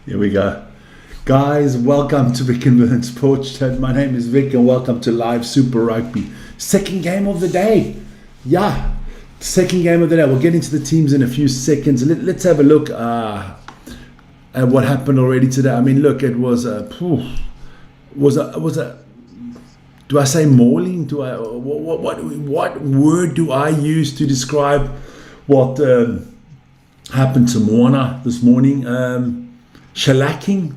Here we go. Guys, welcome to Vic and Vern Sports Chat. My name is Vic and welcome to live Super Rugby. Second game of the day. Yeah, second game of the day. We'll get into the teams in a few seconds. Let's have a look at what happened already today. I mean, look, it was a do I say mauling? What word do I use to describe what happened to Moana this morning? Shellacking,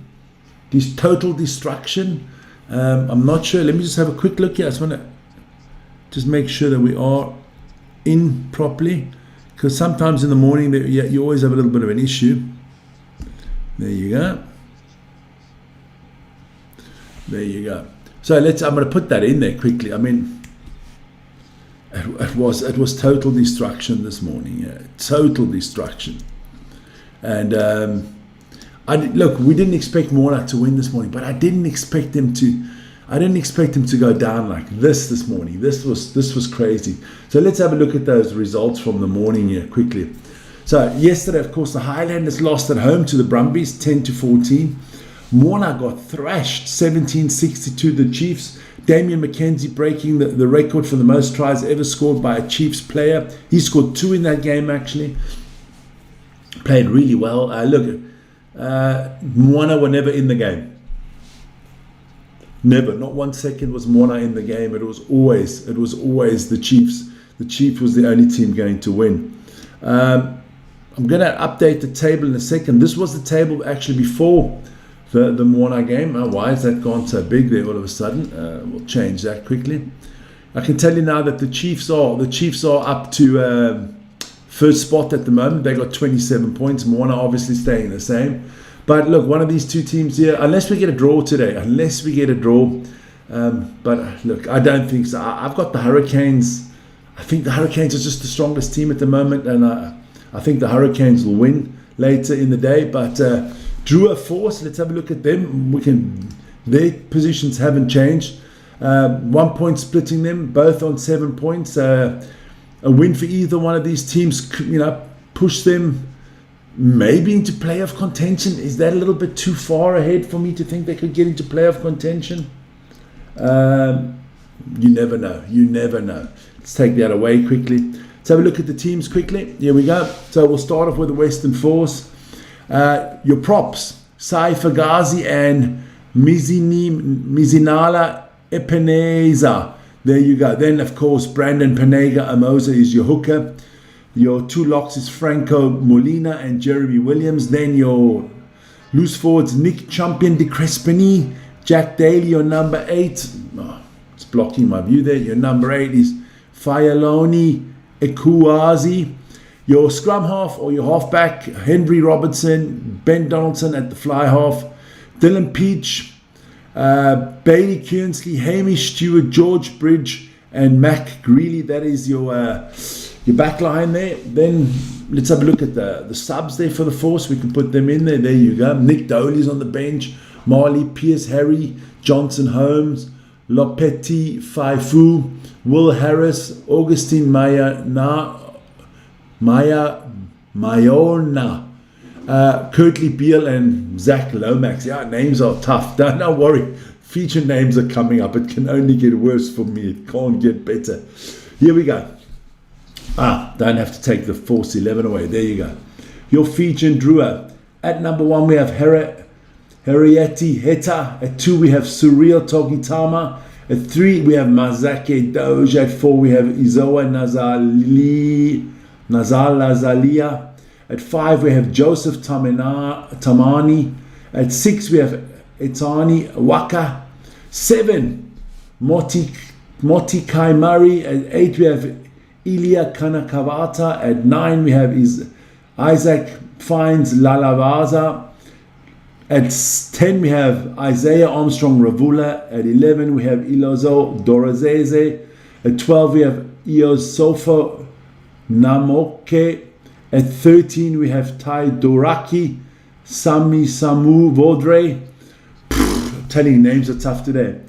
this total destruction. I'm not sure. Let me just have a quick look here. I just want to just make sure that we are in properly, because sometimes in the morning you always have a little bit of an issue. There you go. There you go. So I'm going to put that in there quickly. I mean, it was total destruction this morning. Yeah, total destruction. And look, we didn't expect Moana to win this morning, but I didn't expect him to. I didn't expect him to go down like this morning. This was crazy. So let's have a look at those results from the morning here quickly. So yesterday, of course, the Highlanders lost at home to the Brumbies, 10-14. Moana got thrashed, 17-62 the Chiefs. Damian McKenzie breaking the record for the most tries ever scored by a Chiefs player. He scored 2 in that game, actually. Played really well. Moana were never in the game. Never, not 1 second was Moana in the game. It was always the Chiefs. The Chiefs was the only team going to win. I'm going to update the table in a second. This was the table actually before the Moana game. Why has that gone so big there all of a sudden? We'll change that quickly. I can tell you now that the Chiefs are up to first spot at the moment. They got 27 points. Moana obviously staying the same. But look, one of these two teams here, unless we get a draw today, but look, I don't think so. I've got the Hurricanes. I think the Hurricanes are just the strongest team at the moment, and I think the Hurricanes will win later in the day. But Drua Force, let's have a look at them. Their positions haven't changed. 1 point splitting them, both on 7 points. A win for either one of these teams, push them maybe into playoff contention. Is that a little bit too far ahead for me to think they could get into playoff contention? You never know. Let's take that away quickly. Let's have a look at the teams quickly. Here we go. So we'll start off with the Western Force. Your props, Sai Fagazi and Mizinala Epineza. There you go. Then, of course, Brandon Panega Amosa is your hooker. Your 2 locks is Franco Molina and Jeremy Williams. Then your loose forwards, Nick Champion de Crespini, Jack Daly, your number 8. Oh, it's blocking my view there. Your number 8 is Fayaloni Ekuazi. Your scrum half or your halfback, Henry Robertson, Ben Donaldson at the fly half, Dylan Peach, Bailey Kearnsley, Hamish Stewart, George Bridge, and Mac Greeley. That is your back line there. Then let's have a look at the subs there for the Force. We can put them in there. There you go. Nick Doley's on the bench. Marley Pierce, Harry Johnson Holmes, Lopetti Faifu, Will Harris, Augustine Mayona, Kurtley Beale, and Zach Lomax. Yeah, names are tough. Don't worry. Feature names are coming up. It can only get worse for me. It can't get better. Here we go. Don't have to take the Force 11 away. There you go. Your Fijian Drua. At number 1, we have Herieti Heta. At 2, we have Surreal Togitama. At 3, we have Mazake Doge. At 4, we have Izoa Nazalazalia. At 5, we have Joseph Tamani. At 6, we have Etani Waka. 7, Motikai Murray. At 8, we have Ilya Kanakavata. At 9, we have Isaac Fines Lalavaza. At 10, we have Isaiah Armstrong Ravula. At 11, we have Ilozo Dorazeze. At 12, we have Iosofo Namoke. At 13, we have Tai Doraki, Sami Samu Vodre. Telling you, names are tough today.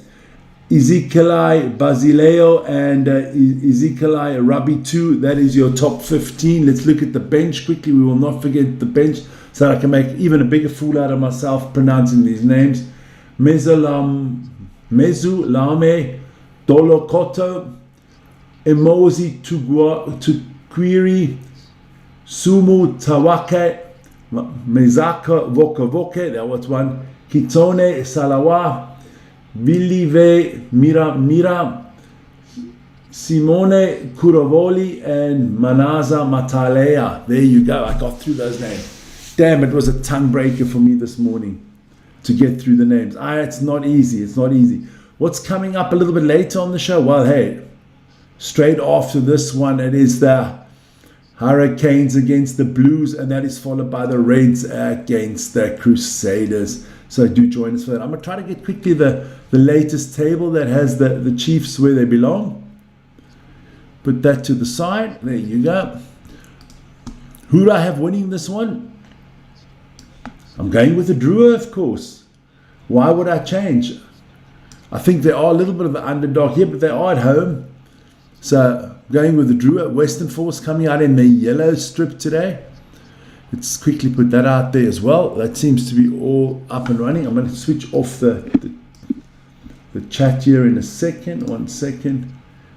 Ezekielai Basileo and Ezekielai Rabi 2. That is your top 15. Let's look at the bench quickly. We will not forget the bench. so I can make even a bigger fool out of myself pronouncing these names. Mezulame Dolokoto, Emozi Tukwiri, Sumu Tawake, Mezaka Voke, that was one. Kitone Salawa, Bilive Mira, Simone Kuravoli, and Manaza Matalea. There you go. I got through those names. Damn, it was a tongue breaker for me this morning to get through the names. It's not easy. It's not easy. What's coming up a little bit later on the show? Well, hey, straight after this one, it is the Hurricanes against the Blues, and that is followed by the Reds against the Crusaders. So do join us for that. I'm going to try to get quickly the latest table that has the Chiefs where they belong. Put that to the side. There you go. Who do I have winning this one? I'm going with the Drua, of course. Why would I change? I think they are a little bit of an underdog here, but they are at home. So going with the Drua. Western Force coming out in the yellow strip today. Let's quickly put that out there as well. That seems to be all up and running. I'm going to switch off the chat here in a second. 1 second.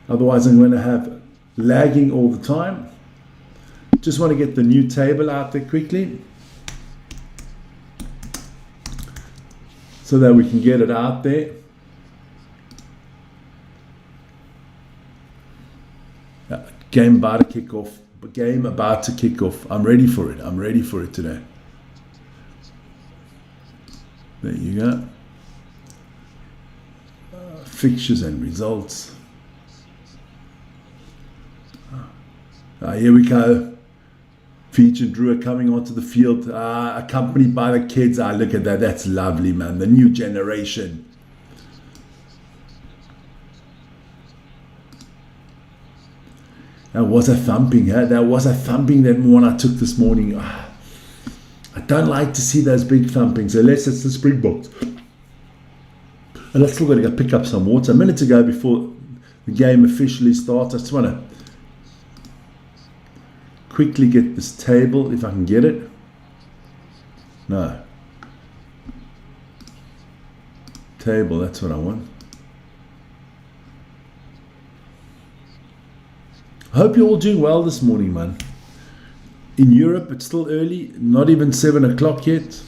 Otherwise I'm going to have lagging all the time. Just want to get the new table out there quickly, so that we can get it out there. Game about to kick off. Game about to kick off. I'm ready for it. I'm ready for it today. There you go. Fixtures and results. Here we go. Fijian Drua coming onto the field, accompanied by the kids. Look at that. That's lovely, man. The new generation. That was a thumping. That was a thumping, that one I took this morning. I don't like to see those big thumpings, unless it's the Springboks. And I still got to go pick up some water. A minute ago, before the game officially starts, I just want to quickly get this table, if I can get it. No. Table, that's what I want. I hope you're all doing well this morning, man. In Europe, it's still early, not even 7 o'clock yet.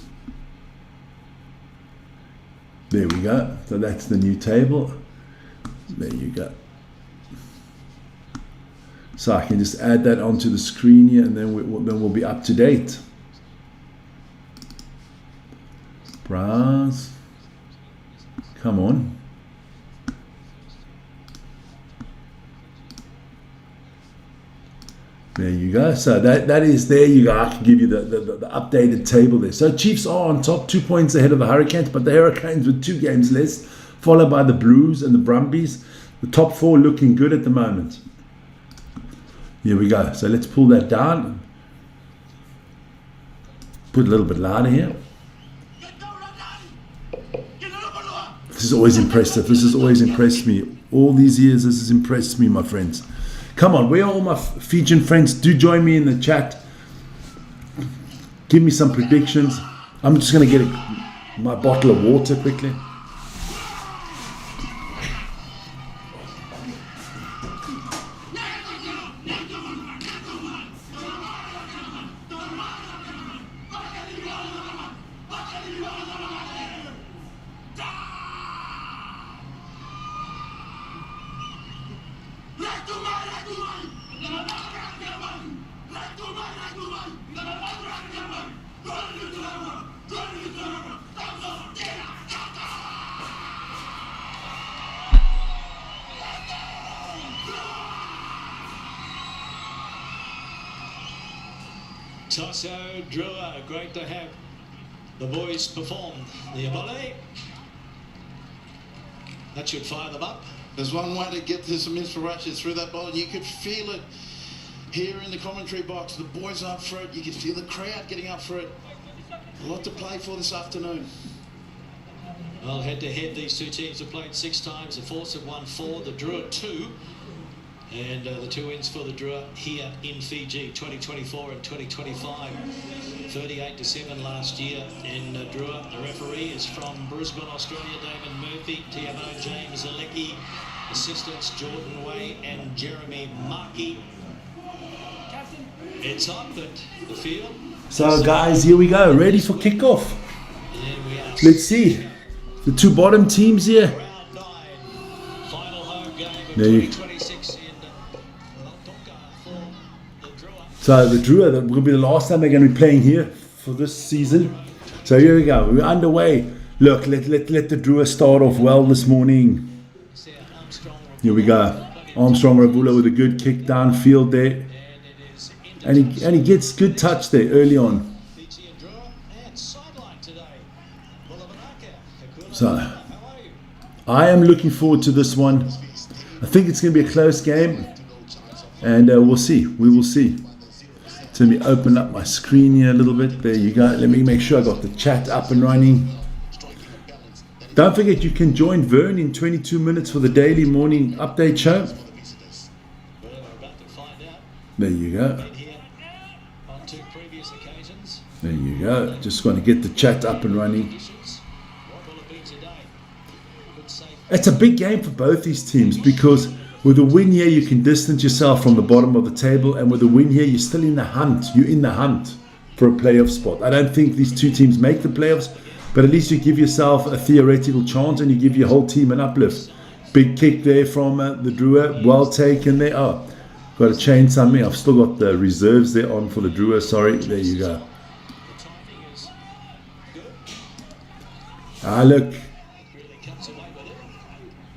There we go. So that's the new table. There you go. So I can just add that onto the screen here, and then we'll be up to date. Browse. Come on. There you go. So that is, there you go. I can give you the updated table there. So Chiefs are on top, 2 points ahead of the Hurricanes, but the Hurricanes with 2 games less, followed by the Blues and the Brumbies. The top 4 looking good at the moment. Here we go. So let's pull that down. Put a little bit louder here. This is always impressive. This has always impressed me. All these years, this has impressed me, my friends. Come on, where are all my Fijian friends? Do join me in the chat. Give me some predictions. I'm just going to get my bottle of water quickly. Fijian Drua, great to have the boys perform the volley. That should fire them up. There's one way to get some inspiration through that ball. You could feel it here in the commentary box. The boys are up for it. You could feel the crowd getting up for it. A lot to play for this afternoon. Well, head to head, these two teams have played 6 times. The Force have won 4, the Drua 2. And the 2 wins for the Drua here in Fiji, 2024 and 2025. 38-7 last year in Drua. The referee is from Brisbane, Australia, David Murphy. TMO James Alecki. Assistants Jordan Way and Jeremy Markey. It's up at the field. So guys, here we go, ready for kickoff. We are. Let's see the 2 bottom teams here. Round 9, final home game of There you- 2026 in Tonga for the Drua. So the Drua, that will be the last time they're going to be playing here for this season. So here we go, we're underway. Look, let the Drua start off well this morning. Here we go. Armstrong Ravula with a good kick downfield there. And he gets good touch there early on. Fijian Drua and sideline today. So I am looking forward to this one. I think it's going to be a close game. And we'll see. We will see. So let me open up my screen here a little bit. There you go. Let me make sure I got the chat up and running. Don't forget you can join Vern in 22 minutes for the daily morning update show. Well, we're about to find out. There you go. Been here on 2 previous occasions. There you go. Just going to get the chat up and running. Conditions. What will it be today? Good safe. It's a big game for both these teams because with a win here you can distance yourself from the bottom of the table, and with a win here you're still in the hunt. You're in the hunt for a playoff spot. I don't think these 2 teams make the playoffs, but at least you give yourself a theoretical chance and you give your whole team an uplift. Big kick there from the Drua. Well taken there. Oh, got to change something. I've still got the reserves there on for the Drua. Sorry. There you go. The timing is good. Ah, look. Really comes away with it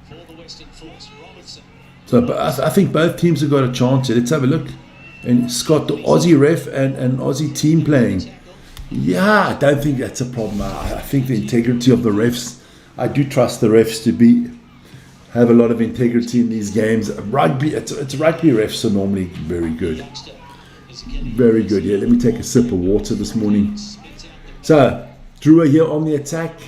for the Western Force. Robertson. So but I think both teams have got a chance here. Let's have a look. And Scott, the Aussie ref and Aussie team playing. Yeah, I don't think that's a problem. I think the integrity of the refs, I do trust the refs to have a lot of integrity in these games. Rugby, it's rugby refs are normally very good. Youngster is getting Very good. Yeah, let me take a sip of water this morning. So, Drua here on the attack.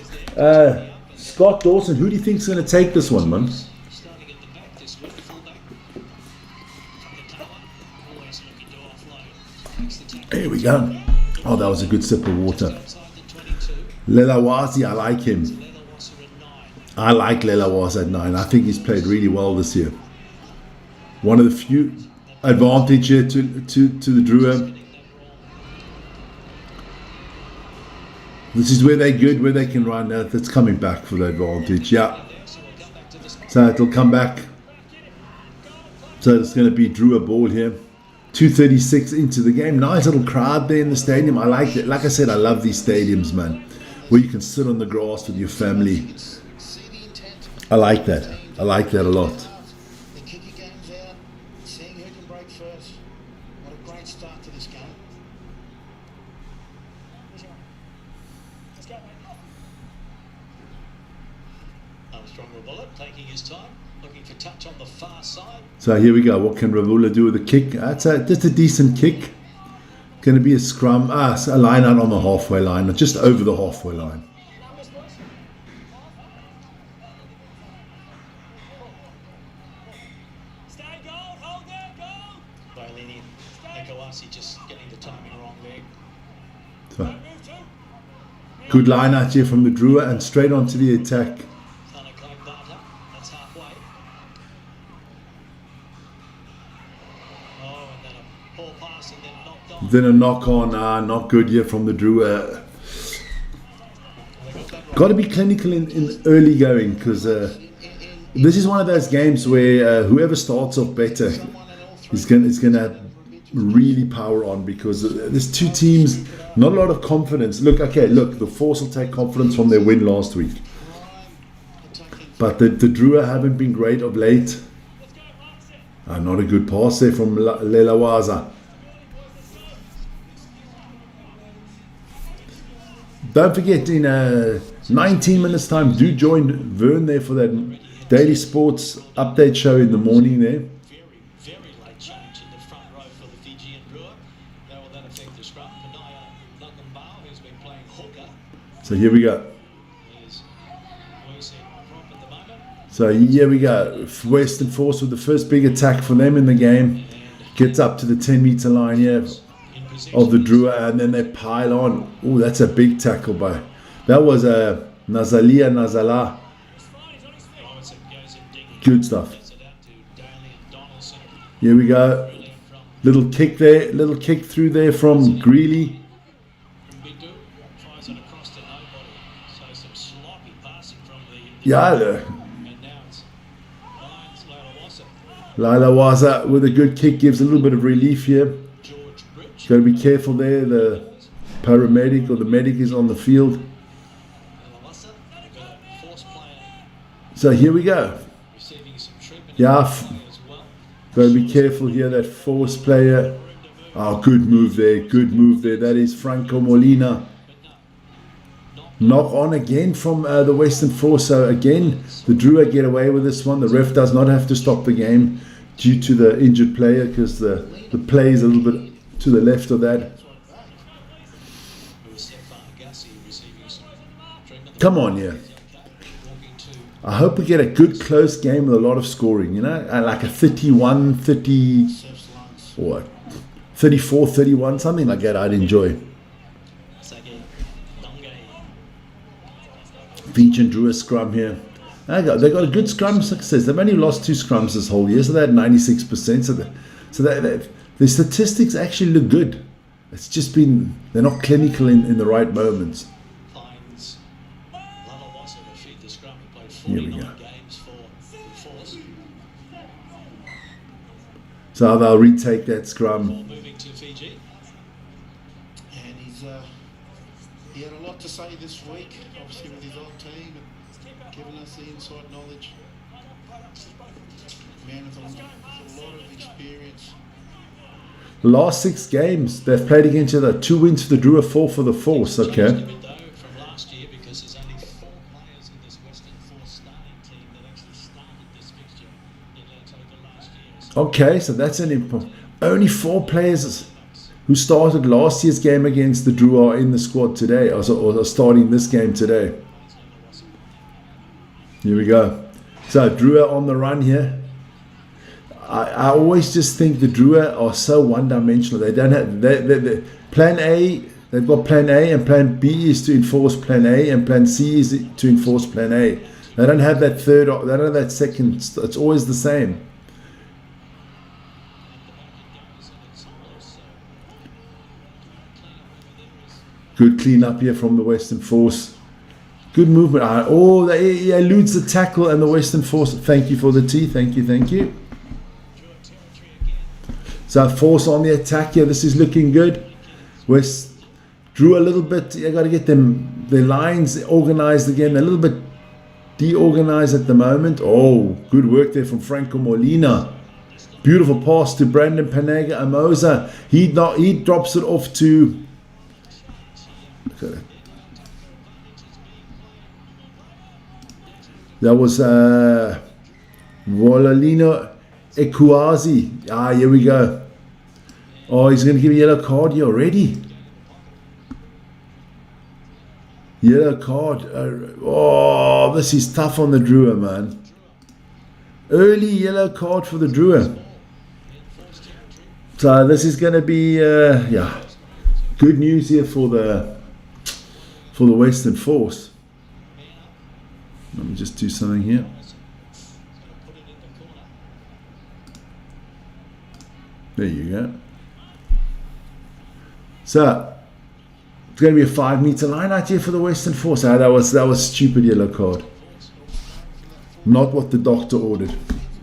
Scott Dawson, who do you think's going to take this one, man? starting at the back this week. Fullback. Always looking to offload. Takes the tackle. Here we go. Oh, that was a good sip of water. Outside the 22. Lelawazi, I like him. Leatherwasser at 9. I like Lelawas at 9. I think he's played really well this year. One of the few advantage here to the Drua. This is where they're good, where they can run. That's coming back for the advantage. Yeah. So we'll come back to this. So it'll come back. So it's going to be Drua ball here. 2:36 into the game. Nice little crowd there in the stadium. I like it. Like I said, I love these stadiums, man, where you can sit on the grass with your family. I like that. I like that a lot. The kicker game's out. Seeing who can break first. What a great start to this game. Armstrong Ravula taking his time, looking for touch on the far side. So here we go. What can Ravula do with the kick? That's just a decent kick. Going to be a scrum. A line out on the halfway line, just over the halfway line. Bailini, Nikawasi just getting the timing wrong there. So, good line out here from the Drua and straight onto the attack. Bata, that's halfway. Oh, and then a poor pass and then knocked on. Then a knock on. Not good here from the Drua. Got to be clinical in early going because this is one of those games where whoever starts off better is going to really power on because there's 2 teams, not a lot of confidence. Look, the Force will take confidence from their win last week. But the Drua haven't been great of late. Not a good pass there from Lelawaza. Don't forget, in 19 minutes time, do join Vern there for that daily sports update show in the morning there. Very late change in the front row for the Fijian Drua. How will that affect the scrum? Panaya Luckambao, who's been playing hooker, So here we go. is Moise prop at the moment. So here we go. Western Force with the first big attack for them in the game. Gets up to the 10-meter line here of the Drua, and then they pile on. Oh, that's a big tackle by. That was a Nazalia Nazala. Good stuff. Here we go. Little kick there, little kick through there from Greeley. Yeah, Lila Waza with a good kick gives a little bit of relief here. Got to be careful there. The paramedic or the medic is on the field. So here we go. Yeah, got to be careful here. That force player. Oh, good move there. Good move there. That is Franco Molina. Knock on again from the Western Force. So again, the Drua get away with this one. The ref does not have to stop the game due to the injured player because the play is a little bit to the left of that. Come on, yeah. I hope we get a good close game with a lot of scoring, you know, like a 31, 30, or 34, 31, something like that I'd enjoy. Fijian Drua scrum here. They got a good scrum success. They've only lost 2 scrums this whole year, so they're at 96%. So the statistics actually look good. It's just been, they're not clinical in the right moments. Here we go. So they'll retake that scrum. Moving to Fiji. And he had a lot to say this week, obviously with his old team, and giving us the inside knowledge. Man with a lot of experience. The last 6 games, they've played against each other. 2 wins for the Drua, 4 for the Force. Okay. From last year, because there's only 4 players in this Western Force starting team that actually started this fixture in Togo last year. Okay, so that's an important. Only 4 players who started last year's game against the Drua are in the squad today, or are starting this game today. Here we go. So Drua on the run here. I always just think the Drua are so one-dimensional. They don't have plan A. They've got plan A, and plan B is to enforce plan A, and plan C is to enforce plan A. They don't have that third. They don't have that second. It's always the same. Good clean up here from the Western Force. Good movement. Oh, he eludes the tackle, and the Western Force. Thank you for the tea. Thank you. Thank you. So Force on the attack here. This is looking good. West drew a little bit. You got to get them their lines organized again. A little bit deorganized at the moment. Oh, good work there from Franco Molina. Beautiful pass to Brandon Panega Amosa. He drops it off to. That was Volalino Ekuazi. Here we go. Oh, he's going to give a yellow card here already. Yellow card. Oh, this is tough on the Drua, man. Early yellow card for the Drua. So this is going to be, good news here for the Western Force. Let me just do something here. There you go. So it's going to be a 5-meter line out here for the Western Force. That was stupid yellow card. Not what the doctor ordered.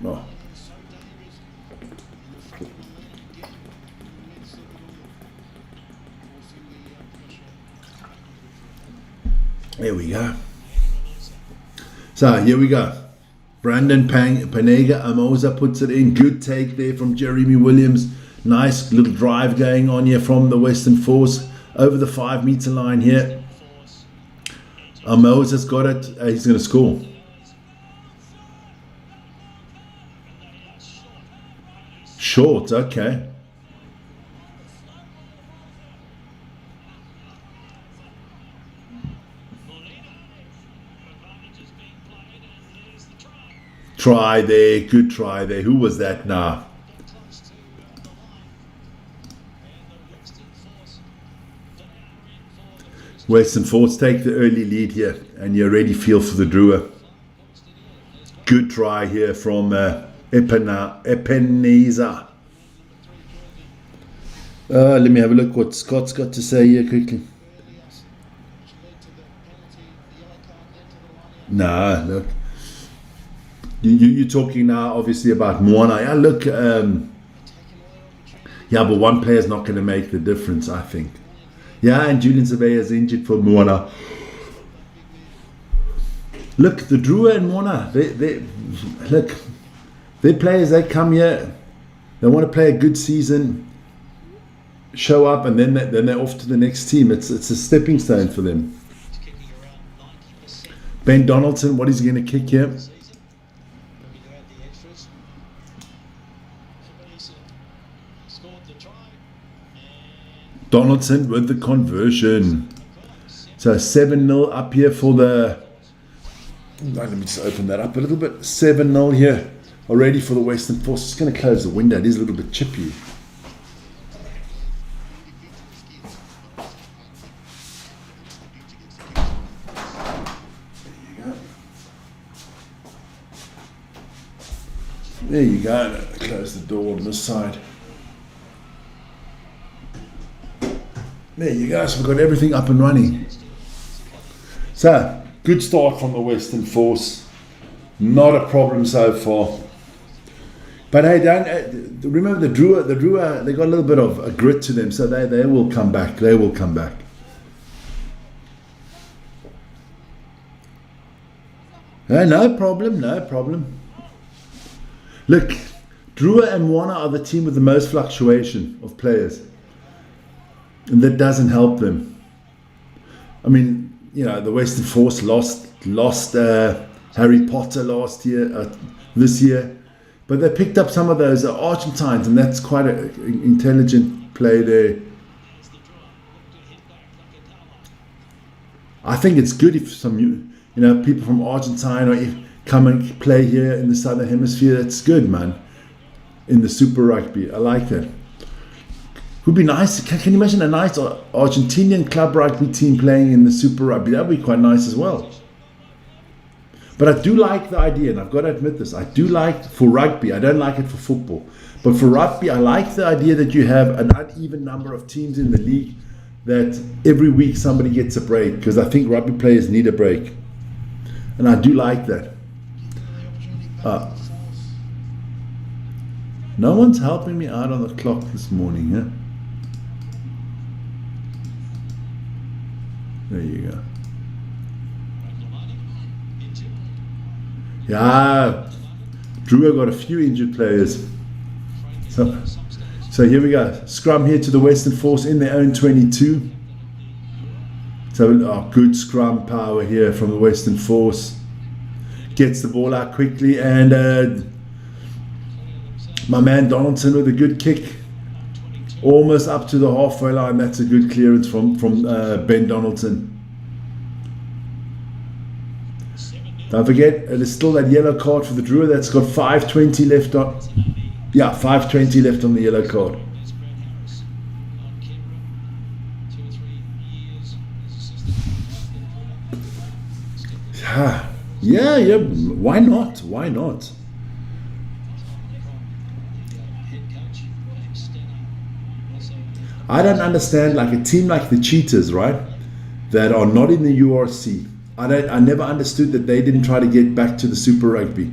Oh. There we go. So here we go. Brandon Panega Amosa puts it in. Good take there from Jeremy Williams. Nice little drive going on here from the Western Force over the 5-meter line here. Amosa's got it. He's going to score. Short, okay. Try there, good try there. Who was that now? Western Force take the early lead here, and you already feel for the Drua. Good try here from Ebenezer. Let me have a look what Scott's got to say here quickly. Nah, look. You're talking now obviously about Moana. Yeah, look. Yeah, but one player's not going to make the difference, I think. Yeah, and Julian Surveyor is injured for Moana. Look, the Drua and Moana, look, they're players, they come here, they want to play a good season, show up, and then they're off to the next team. It's a stepping stone for them. Ben Donaldson, what is he going to kick here? Donaldson with the conversion. So 7-0 up here for the... Let me just open that up a little bit. 7-0 here already for the Western Force. Just going to close the window. It is a little bit chippy. There you go. Close the door on this side. There you go. So we've got everything up and running. So, good start from the Western Force. Not a problem so far. But hey, don't remember the Drua. They got a little bit of a grit to them, so they will come back. They will come back. No problem. No problem. Look, Drua and Moana are the team with the most fluctuation of players. And that doesn't help them. I mean, you know, the Western Force lost Harry Potter this year. But they picked up some of those Argentines, and that's quite an intelligent play there. I think it's good if some people from Argentina come and play here in the Southern Hemisphere. That's good, man. In the Super Rugby, I like that. Would be nice. Can you imagine a nice Argentinian club rugby team playing in the Super Rugby? That would be quite nice as well. But I do like the idea, and I've got to admit this. I do like for rugby. I don't like it for football. But for rugby, I like the idea that you have an uneven number of teams in the league, that every week somebody gets a break, because I think rugby players need a break. And I do like that. No one's helping me out on the clock this morning, huh? There you go. Yeah, Drua got a few injured players. So here we go. Scrum here to the Western Force in their own 22. So good scrum power here from the Western Force. Gets the ball out quickly, and my man Donaldson with a good kick. Almost up to the halfway line. That's a good clearance from Ben Donaldson. Don't forget, there's still that yellow card for the Drua. That's got 5:20 left on. Yeah, 5:20 left on the yellow card. Yeah. Why not? Why not? I don't understand, like a team like the Cheetahs, right, that are not in the URC. I never understood that they didn't try to get back to the Super Rugby.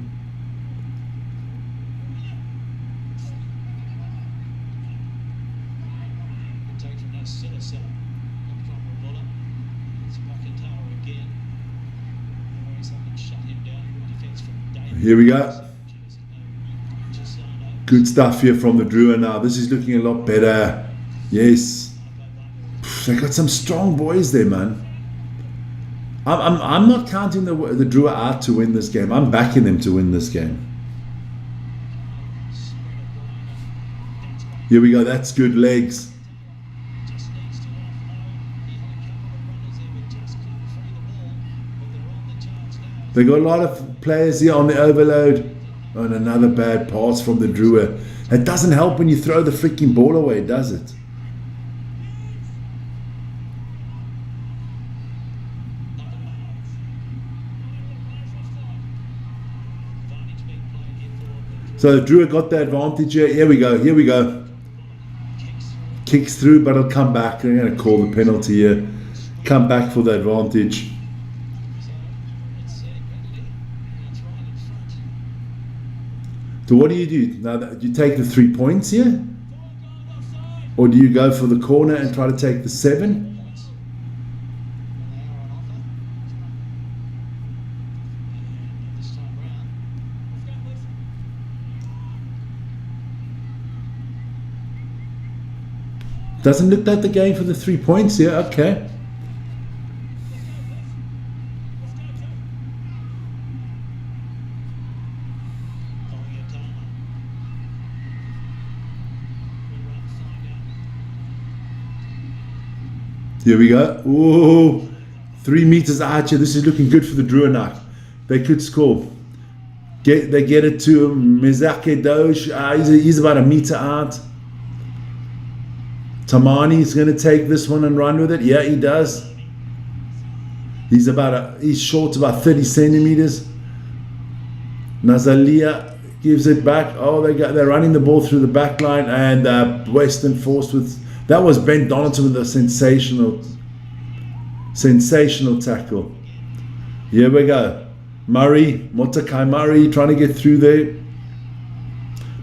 Here we go. Good stuff here from the Drua now. This is looking a lot better. Yes. They got some strong boys there, man. I'm not counting the Drua out to win this game. I'm backing them to win this game. Here we go. That's good legs. They got a lot of players here on the overload. And another bad pass from the Drua. It doesn't help when you throw the freaking ball away, does it? So Drua got the advantage here. Here we go. Here we go. Kicks through, but it'll come back. They're going to call the penalty here. Come back for the advantage. So what do you do? Now, you take the 3 points here? Or do you go for the corner and try to take the 7? Doesn't look like the game for the 3 points here. Okay. Here we go. Whoa, 3 meters out here. This is looking good for the Drua now. They could score. They get it to Mizake Doge. He's about a meter out. Tamani's going to take this one and run with it. Yeah, he does. He's short about 30 centimeters. Nazalia gives it back. Oh, they're running the ball through the back line, and Western Force with that was Ben Donaldson with a sensational tackle. Here we go. Motakai Murray trying to get through there.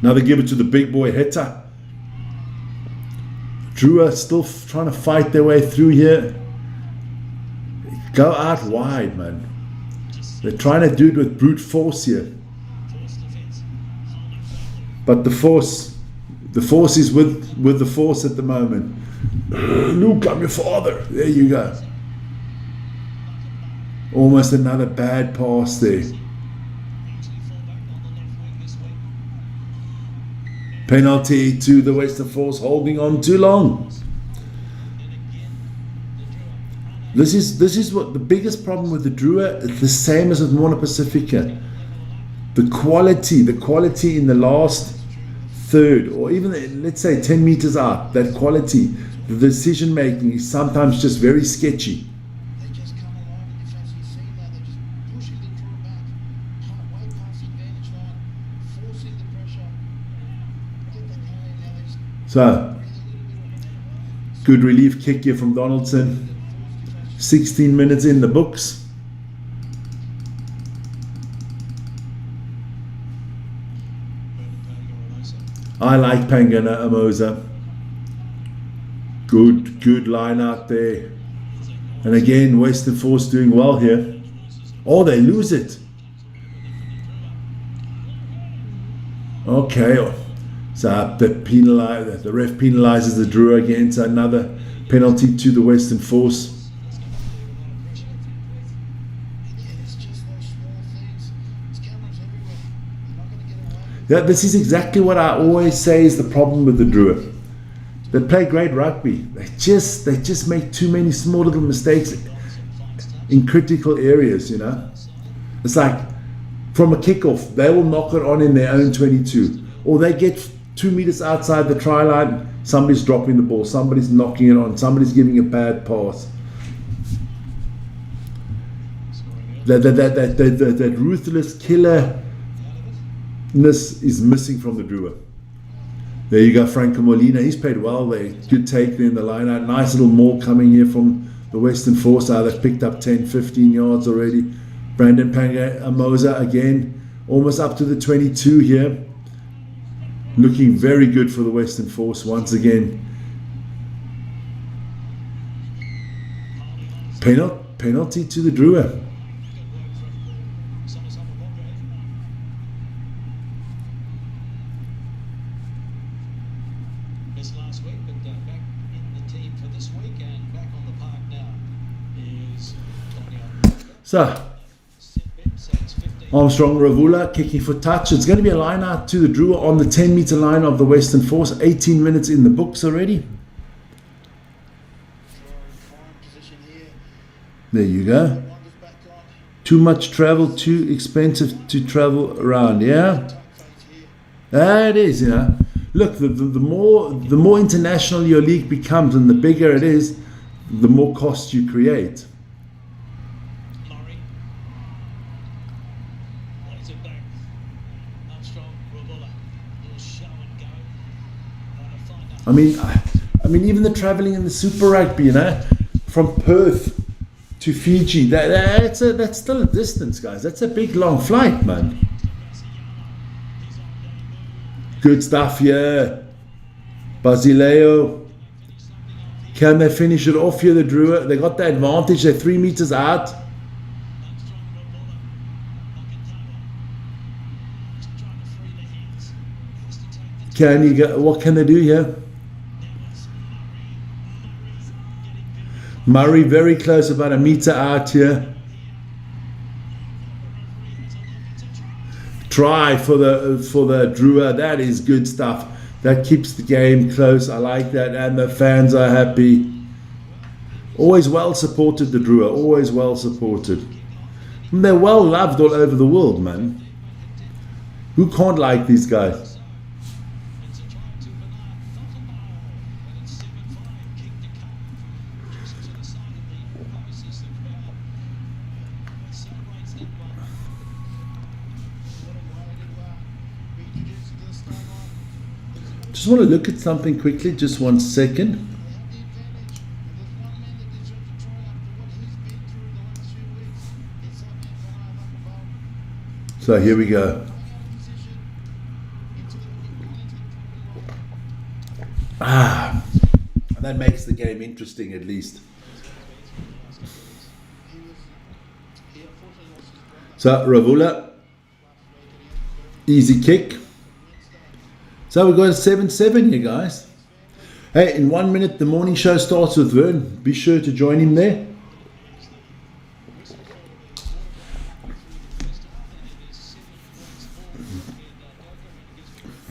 Now they give it to the big boy Heta. Drua still trying to fight their way through here. Go out wide, man. They're trying to do it with brute force here. But the force is with the force at the moment. Luke, I'm your father. There you go. Almost another bad pass there. Penalty to the Western Force, holding on too long. This is what the biggest problem with the Drua. It's the same as with Moana Pacifica. The quality in the last third, or even let's say 10 meters out, that quality, the decision making is sometimes just very sketchy. So, good relief kick here from Donaldson. 16 minutes in the books. I like Pangana Amosa. Good line out there. And again, Western Force doing well here. Oh, they lose it. Okay. So the ref penalizes the Drua again. So another penalty to the Western Force. Yeah, this is exactly what I always say is the problem with the Drua. They play great rugby. They just make too many small little mistakes in critical areas, you know. It's like from a kickoff, they will knock it on in their own 22. Or they get 2 meters outside the try line, somebody's dropping the ball, somebody's knocking it on, somebody's giving a bad pass. That ruthless killerness is missing from the Drua. There you go, Franco Molina. He's played well there. Good take there in the line out. Nice little maul coming here from the Western Force. They've picked up 10, 15 yards already. Brandon Amosa again, almost up to the 22 here. Looking very good for the Western Force once again. Penalty to the Drua. Missed last week, but back in the team for this week and back on the park now is So Armstrong Ravula kicking for touch. It's going to be a line out to the Drua on the 10 meter line of the Western Force. 18 minutes in the books already. There you go. Too much travel, too expensive to travel around. Yeah, it is. You know, look, the more international your league becomes and the bigger it is, the more cost you create. Murray. Lays it back. Armstrong, Rabula. Little show and go. Find out. I mean, even the traveling in the Super Rugby, you know, from Perth to Fiji, that's still a distance, guys. That's a big, long flight, man. Good stuff here. Basileo. Can they finish it off here, the Drua? They got the advantage. They're 3 meters out. Can you go? What can they do here? Murray very close, about a meter out here. Try for the Drua. That is good stuff. That keeps the game close. I like that, and the fans are happy. Always well supported, the Drua. Always well supported. And they're well loved all over the world, man. Who can't like these guys? Just want to look at something quickly, just 1 second. So here we go. That makes the game interesting at least. So Ravula, easy kick. So we've got a 7-7 here, guys. Hey, in 1 minute, the morning show starts with Vern. Be sure to join him there.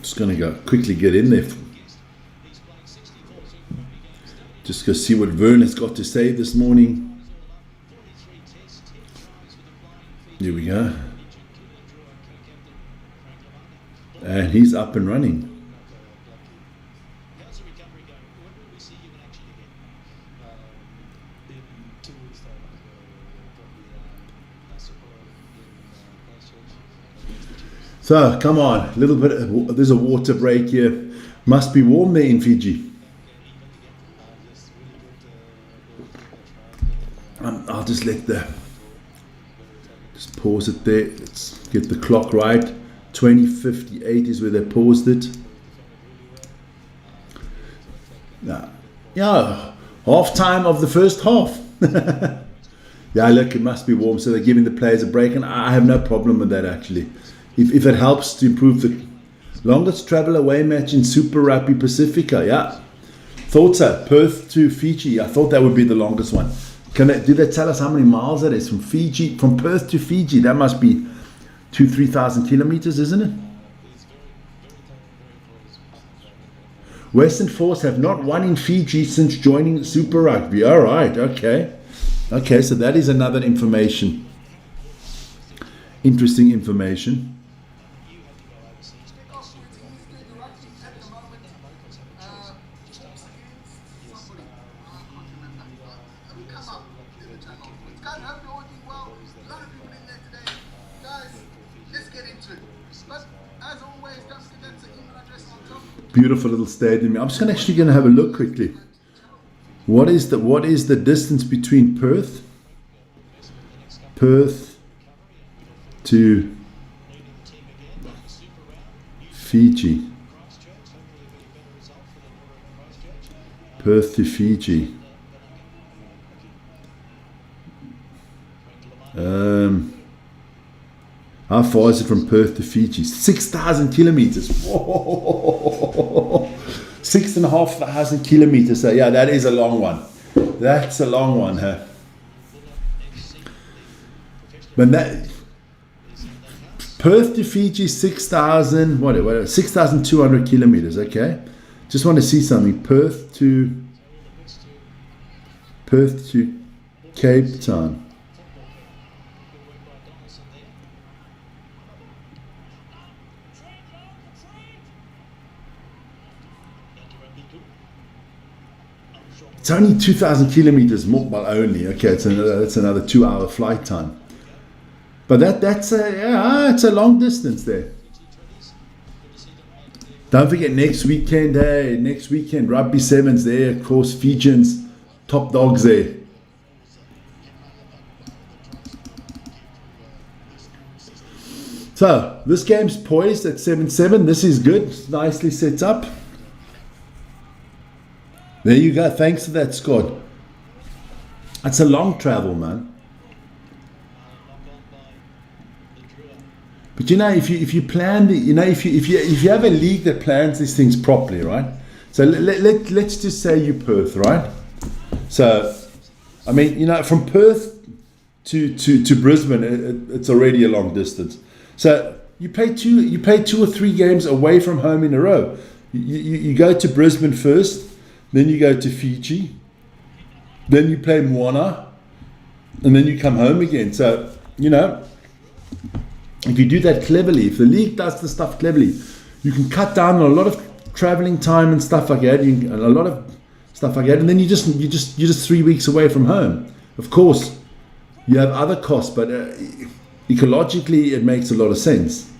Just going to go quickly get in there. Just go see what Vern has got to say this morning. Here we go. And he's up and running. So, come on, a little bit, there's a water break here. Must be warm there in Fiji. I'll just just pause it there. Let's get the clock right. 20:58 is where they paused it. Yeah, half time of the first half. Yeah, look, it must be warm, so they're giving the players a break, and I have no problem with that actually. If it helps to improve the longest travel away match in Super Rugby Pazifica, yeah. Thought so. Perth to Fiji. I thought that would be the longest one. Do they tell us how many miles that is from Fiji, from Perth to Fiji? That must be 2,000-3,000 kilometers, isn't it? Western Force have not won in Fiji since joining Super Rugby. All right, okay. Okay, so that is another information. Interesting information. Beautiful little stadium. I'm just actually going to have a look quickly. What is the distance between Perth to Fiji? Perth to Fiji. How far is it from Perth to Fiji? 6,000 kilometers. Whoa. 6,500 kilometers. So yeah, that is a long one. That's a long one, huh? But that Perth to Fiji, 6,200 kilometers. Okay, just want to see something. Perth to Cape Town. It's only 2,000 kilometers more, well, only. Okay, it's another 2-hour flight time. But that's it's a long distance there. Don't forget next weekend, Rugby Sevens there, of course, Fijians, top dogs there. So, this game's poised at 7-7. This is good. It's nicely set up. There you go. Thanks for that, Scott. It's a long travel, man. But you know, if you plan, if you have a league that plans these things properly, right? So let's just say you Perth, right? So, I mean, you know, from Perth to Brisbane, it's already a long distance. So you play 2 or 3 games away from home in a row. You go to Brisbane first, then you go to Fiji, then you play Moana, and then you come home again. So, you know, if you do that cleverly, if the league does the stuff cleverly, you can cut down on a lot of traveling time and stuff like that, and then you're just 3 weeks away from home. Of course, you have other costs, but ecologically, it makes a lot of sense.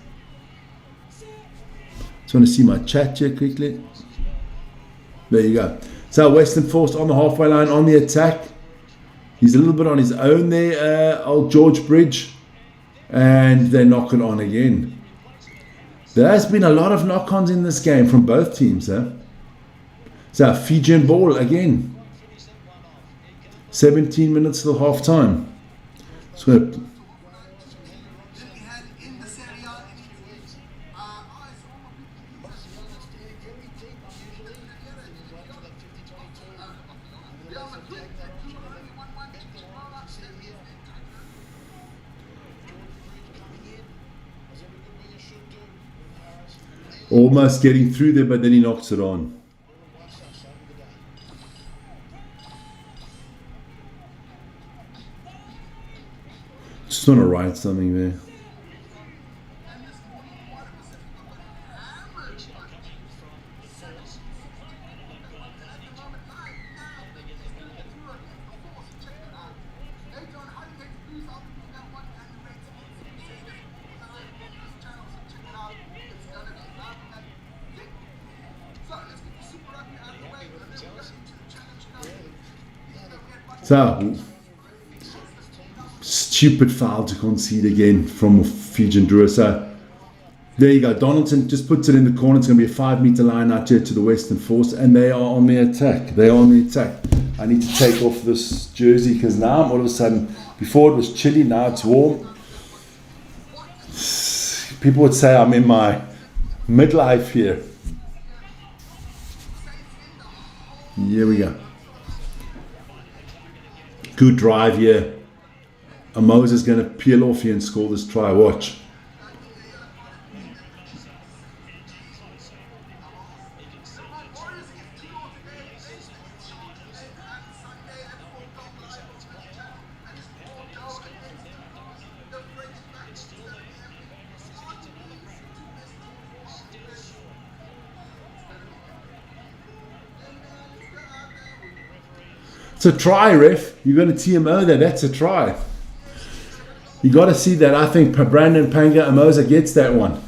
Just want to see my chat here quickly. There you go. So Western Force on the halfway line, on the attack. He's a little bit on his own there, old George Bridge. And they knock it on again. There has been a lot of knock-ons in this game from both teams. So Fijian ball again. 17 minutes till half time. So almost getting through there, but then he knocks it on. Just want to write something there. So, stupid foul to concede again from Fijian Drua. So, there you go. Donaldson just puts it in the corner. It's going to be a 5-meter line out here to the Western Force, and they are on the attack. I need to take off this jersey because now all of a sudden, before it was chilly, now it's warm. People would say I'm in my midlife here. Here we go. Good drive here. Moses is going to peel off here and score this try. Watch. It's a try, ref. You're going to TMO there. That's a try. You got to see that. I think Brandon Panga Amosa gets that one.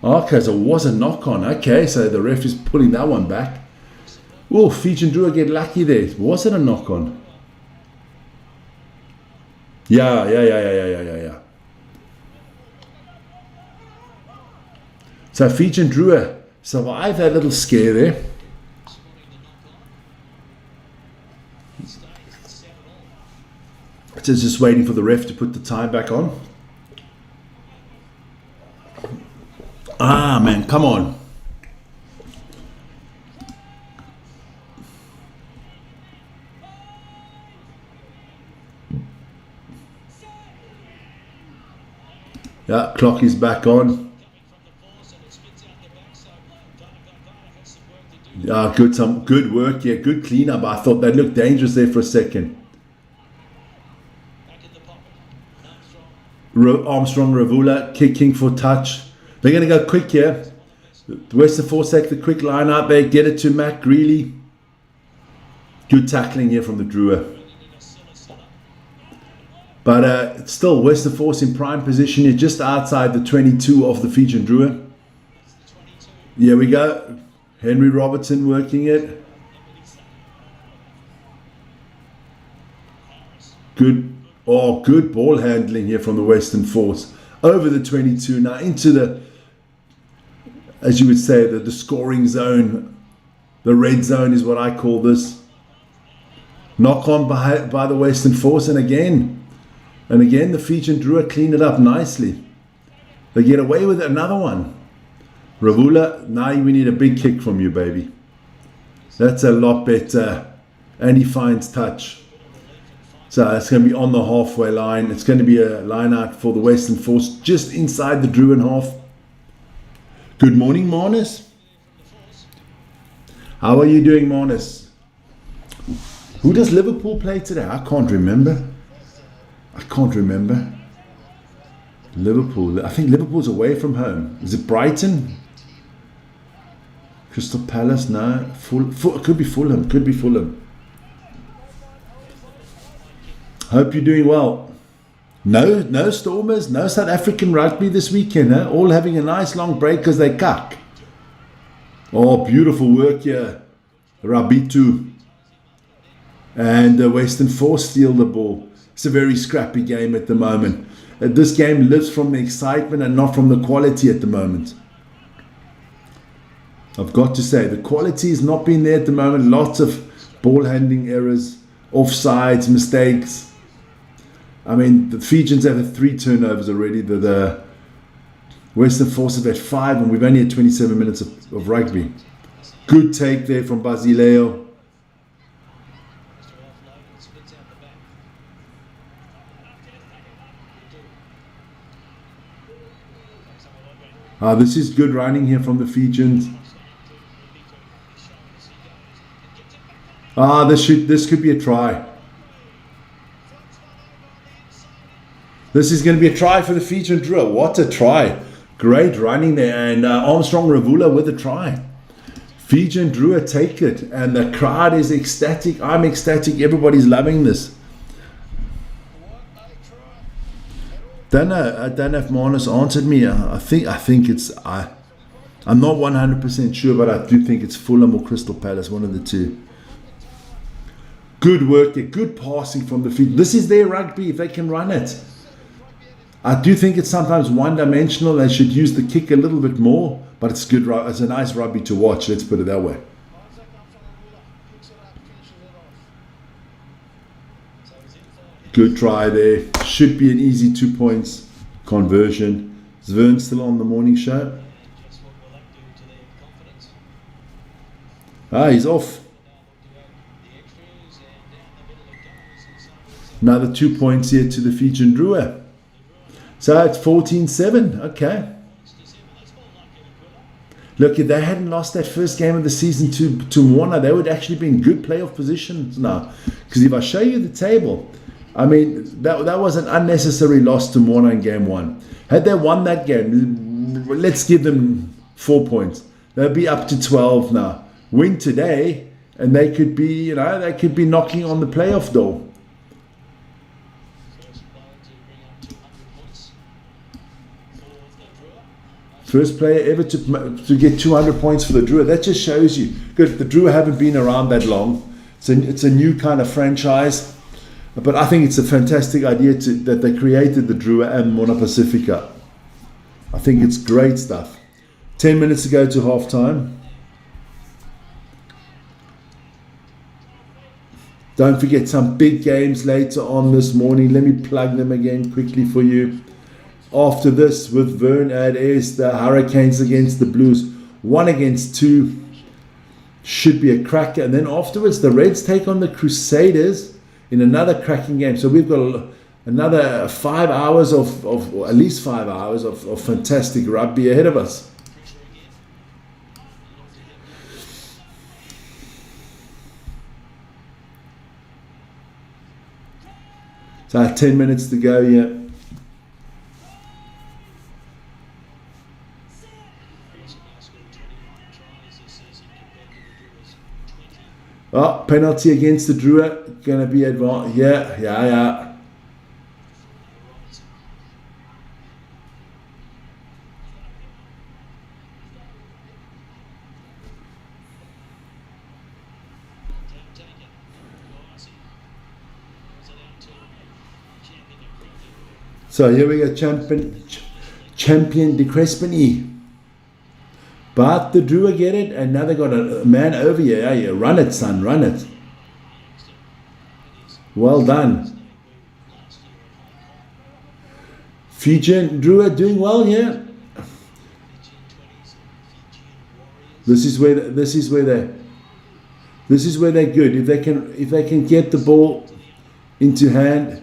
Okay, so it was a knock on. Okay, so the ref is pulling that one back. Oh, Fijian Drua get lucky there. Was it a knock on? Yeah. So Fijian Drua survived that little scare there. It's just waiting for the ref to put the time back on. Ah, man, come on. Yeah, clock is back on. Yeah, good work. Yeah, good cleanup. I thought that looked dangerous there for a second. Armstrong Ravula kicking for touch. They're going to go quick here. The Western Force take the quick line out there, get it to Mac Greeley. Good tackling here from the Drua. But still, Western Force in prime position here, just outside the 22 of the Fijian Drua. Here we go. Henry Robertson working it. Good ball handling here from the Western Force. Over the 22 now into the, as you would say, the scoring zone. The red zone is what I call this. Knock on by the Western Force, and again the Fijian Drua clean it up nicely. They get away with another one. Ravula, now we need a big kick from you, baby. That's a lot better. And he finds touch. So it's going to be on the halfway line. It's going to be a line out for the Western Force just inside the Druan half. Good morning, Marnus. How are you doing, Marnus? Who does Liverpool play today? I can't remember. Liverpool. I think Liverpool's away from home. Is it Brighton? Crystal Palace? No. Could be Fulham. Hope you're doing well. No Stormers, no South African rugby this weekend. Huh? All having a nice long break because they cuck. Oh, beautiful work here. Rabitu. And the Western Force steal the ball. It's a very scrappy game at the moment. This game lives from the excitement and not from the quality at the moment. I've got to say, the quality has not been there at the moment. Lots of ball handling errors, offsides, mistakes. I mean, the Fijians have had 3 turnovers already. The Western Force have had 5, and we've only had 27 minutes of rugby. Good take there from Basileo. This is good running here from the Fijians. This could be a try. This is going to be a try for the Fijian Drua. What a try. Great running there. And Armstrong Ravula with a try. Fijian Drua take it. And the crowd is ecstatic. I'm ecstatic. Everybody's loving this. I don't know if Marnus answered me. I think it's... I'm not 100% sure, but I do think it's Fulham or Crystal Palace. One of the two. Good work there. Good passing from the feet. This is their rugby if they can run it. I do think it's sometimes one-dimensional. They should use the kick a little bit more, but it's good. It's a nice rugby to watch. Let's put it that way. Good try there. Should be an easy 2 points conversion. Is Vern still on the morning show? He's off. Another 2 points here to the Fijian Drua. So it's 14-7. Okay. Look, if they hadn't lost that first game of the season to Moana, they would actually be in good playoff positions now. Because if I show you the table, I mean, that was an unnecessary loss to Moana in game 1. Had they won that game, let's give them 4 points. They'll be up to 12 now. Win today, and they could be, knocking on the playoff door. First player ever to get 200 points for the Drua. That just shows you. Good, the Drua haven't been around that long. It's a new kind of franchise. But I think it's a fantastic idea that they created the Drua and Moana Pazifica. I think it's great stuff. 10 minutes to go to half time. Don't forget some big games later on this morning. Let me plug them again quickly for you. After this, with Vern at Ace, the Hurricanes against the Blues. 1 against 2. Should be a cracker. And then afterwards, the Reds take on the Crusaders in another cracking game. So we've got another 5 hours of at least 5 hours of fantastic rugby ahead of us. So 10 minutes to go here. Oh, penalty against the Drua. Going to be advanced. Yeah. So here we go, champion de Crespigny. But the Drua get it, and now they got a man over here. Yeah, run it, son, run it. Well done. Fijian Drua doing well here. This is where they're good. If they can get the ball into hand.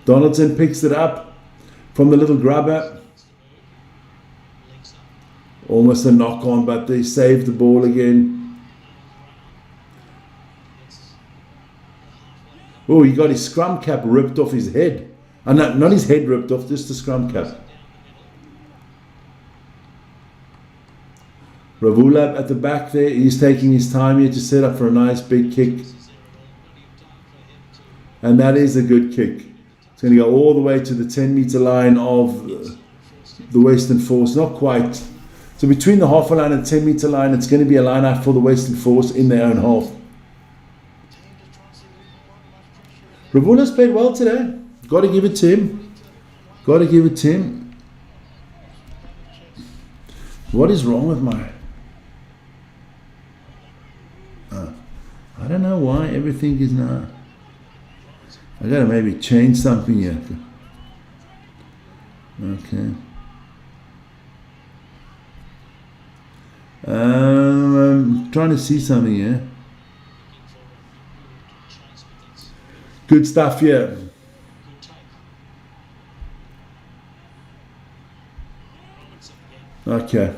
Donaldson picks it up from the little grubber. Almost a knock on, but they saved the ball again. Oh, he got his scrum cap ripped off his head. No, not his head ripped off, just the scrum cap. Ravula at the back there, he's taking his time here to set up for a nice big kick. And that is a good kick. It's going to go all the way to the 10-meter line of the Western Force. Not quite. So between the half line and 10-meter line, it's going to be a line out for the Western Force in their own half. Ravula's played well today. Got to give it to him. Got to give it to him. What is wrong with my... I don't know why everything is now... I gotta maybe change something here. Okay. I'm trying to see something here. Good stuff here. Okay.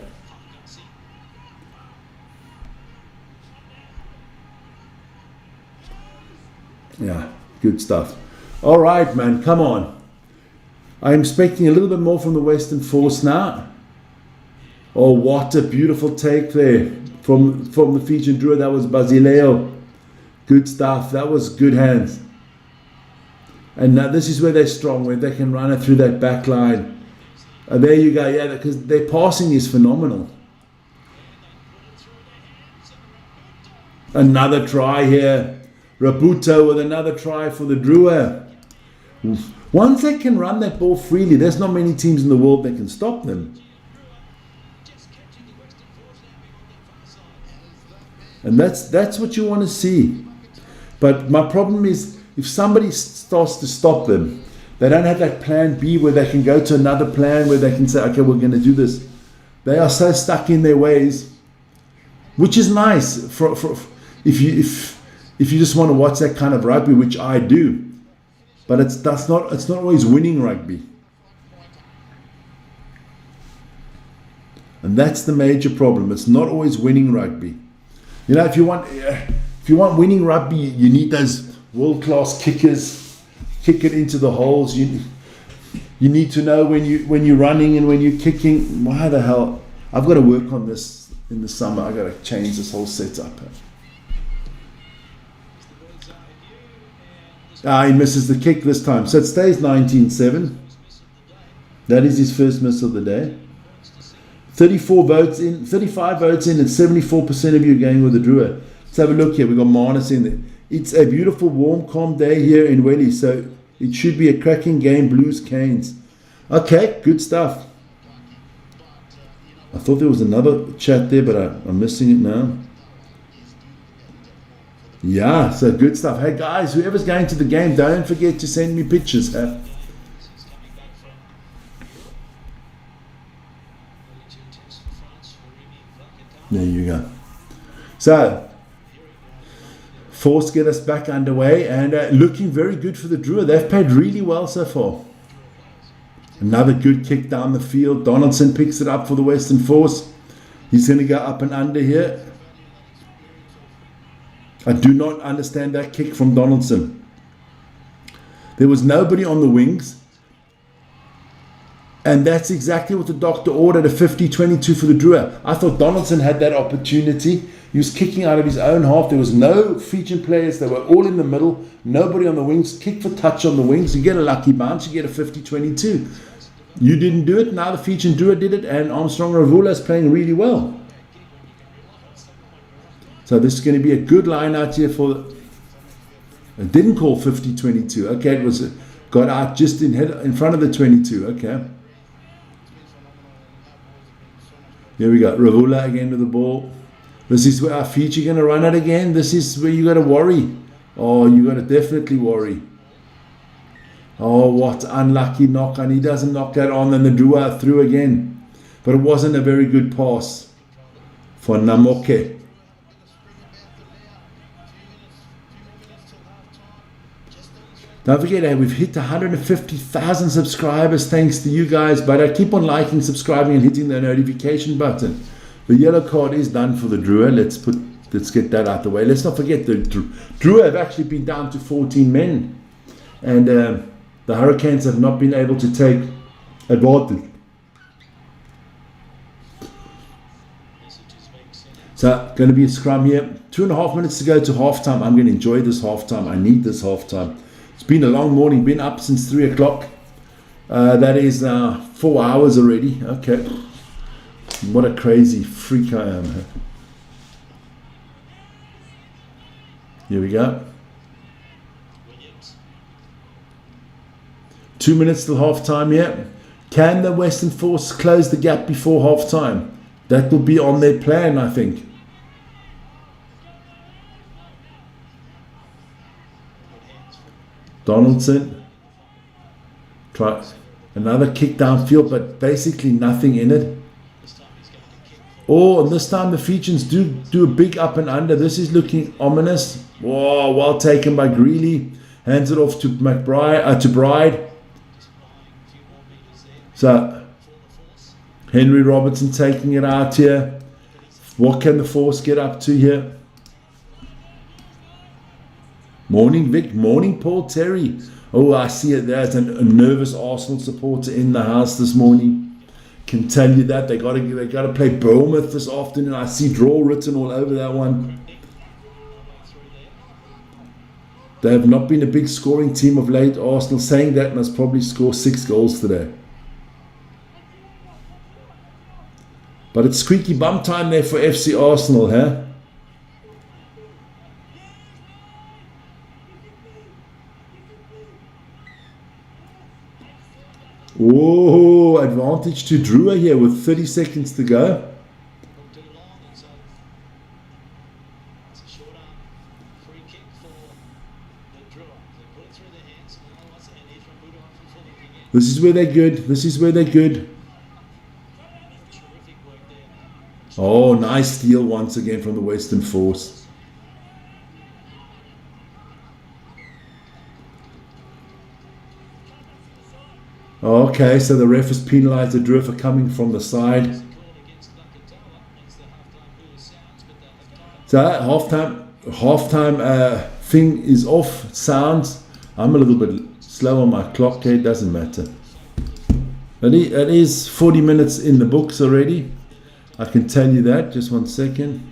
Yeah. Good stuff. All right, man, come on. I'm expecting a little bit more from the Western Force now. Oh, what a beautiful take there from the Fijian Drua. That was Basileo. Good stuff. That was good hands. And now this is where they're strong, where they can run it through that back line. There you go. Yeah, because their passing is phenomenal. Another try here. Rabuto with another try for the Drua. Once they can run that ball freely, there's not many teams in the world that can stop them. And that's what you want to see. But my problem is, if somebody starts to stop them, they don't have that plan B where they can go to another plan where they can say, okay, we're going to do this. They are so stuck in their ways, which is nice if you just want to watch that kind of rugby, which I do. But it's not always winning rugby. And that's the major problem. It's not always winning rugby. You know, if you want winning rugby, you need those world-class kickers. Kick it into the holes. You need to know when you're running and when you're kicking. Why the hell? I've got to work on this in the summer. I've got to change this whole setup. He misses the kick this time. So it stays 19-7. That is his first miss of the day. 35 votes in, and 74% of you are going with the Drua. Let's have a look here. We've got Marnus in there. It's a beautiful, warm, calm day here in Welly, so it should be a cracking game, Blues Canes. Okay, good stuff. I thought there was another chat there, but I'm missing it now. Yeah, so good stuff. Hey guys, whoever's going to the game, don't forget to send me pictures. Huh? There you go. So, Force get us back underway and looking very good for the Drua. They've played really well so far. Another good kick down the field. Donaldson picks it up for the Western Force. He's going to go up and under here. I do not understand that kick from Donaldson. There was nobody on the wings. And that's exactly what the doctor ordered, a 50-22 for the Drua. I thought Donaldson had that opportunity He was kicking out of his own half. There was no Fijian players. They were all in the middle. Nobody on the wings. Kick for touch on the wings. You get a lucky bounce. You get a 50-22. You didn't do it. Now the Fijian Drua did it. And Armstrong Ravula is playing really well. So this is going to be a good line out here for... It didn't call 50-22. Okay, it was got out just in front of the 22. Okay. Here we go. Ravula again with the ball. This is where our Fiji going to run it again. This is where you got to worry. Oh, you got to definitely worry. Oh, what unlucky knock. And he doesn't knock that on. And the Drua through again. But it wasn't a very good pass for Namoke. Don't forget, we've hit 150,000 subscribers thanks to you guys. But keep on liking, subscribing, and hitting the notification button. The yellow card is done for the Drua. Let's get that out the way. Let's not forget the Drua have actually been down to 14 men. And the Hurricanes have not been able to take advantage. So, going to be a scrum here. 2.5 minutes to go to halftime. I'm going to enjoy this halftime. I need this halftime. It's been a long morning. Been up since 3 o'clock. That is 4 hours already. Okay. What a crazy freak I am. Here we go. 2 minutes till half time here. Can the Western Force close the gap before half time? That will be on their plan, I think. Donaldson. Try another kick downfield, but basically nothing in it. Oh, and this time the Fijians do a big up and under. This is looking ominous. Whoa, well taken by Greeley. Hands it off to Bride. So, Henry Robertson taking it out here. What can the Force get up to here? Morning, Vic. Morning, Paul Terry. Oh, I see it. There's a nervous Arsenal supporter in the house this morning. Can tell you that they got to play Bournemouth this afternoon. I see draw written all over that one. They have not been a big scoring team of late. Arsenal, saying that, must probably score 6 goals today. But it's squeaky bum time there for FC Arsenal, huh? Whoa, advantage to Drua here with 30 seconds to go. This is where they're good. This is where they're good. Oh, nice steal once again from the Western Force. Okay, so the ref has penalised the Drua for coming from the side. So halftime thing is off. Sounds. I'm a little bit slow on my clock here. It doesn't matter. It is 40 minutes in the books already. I can tell you that. Just 1 second.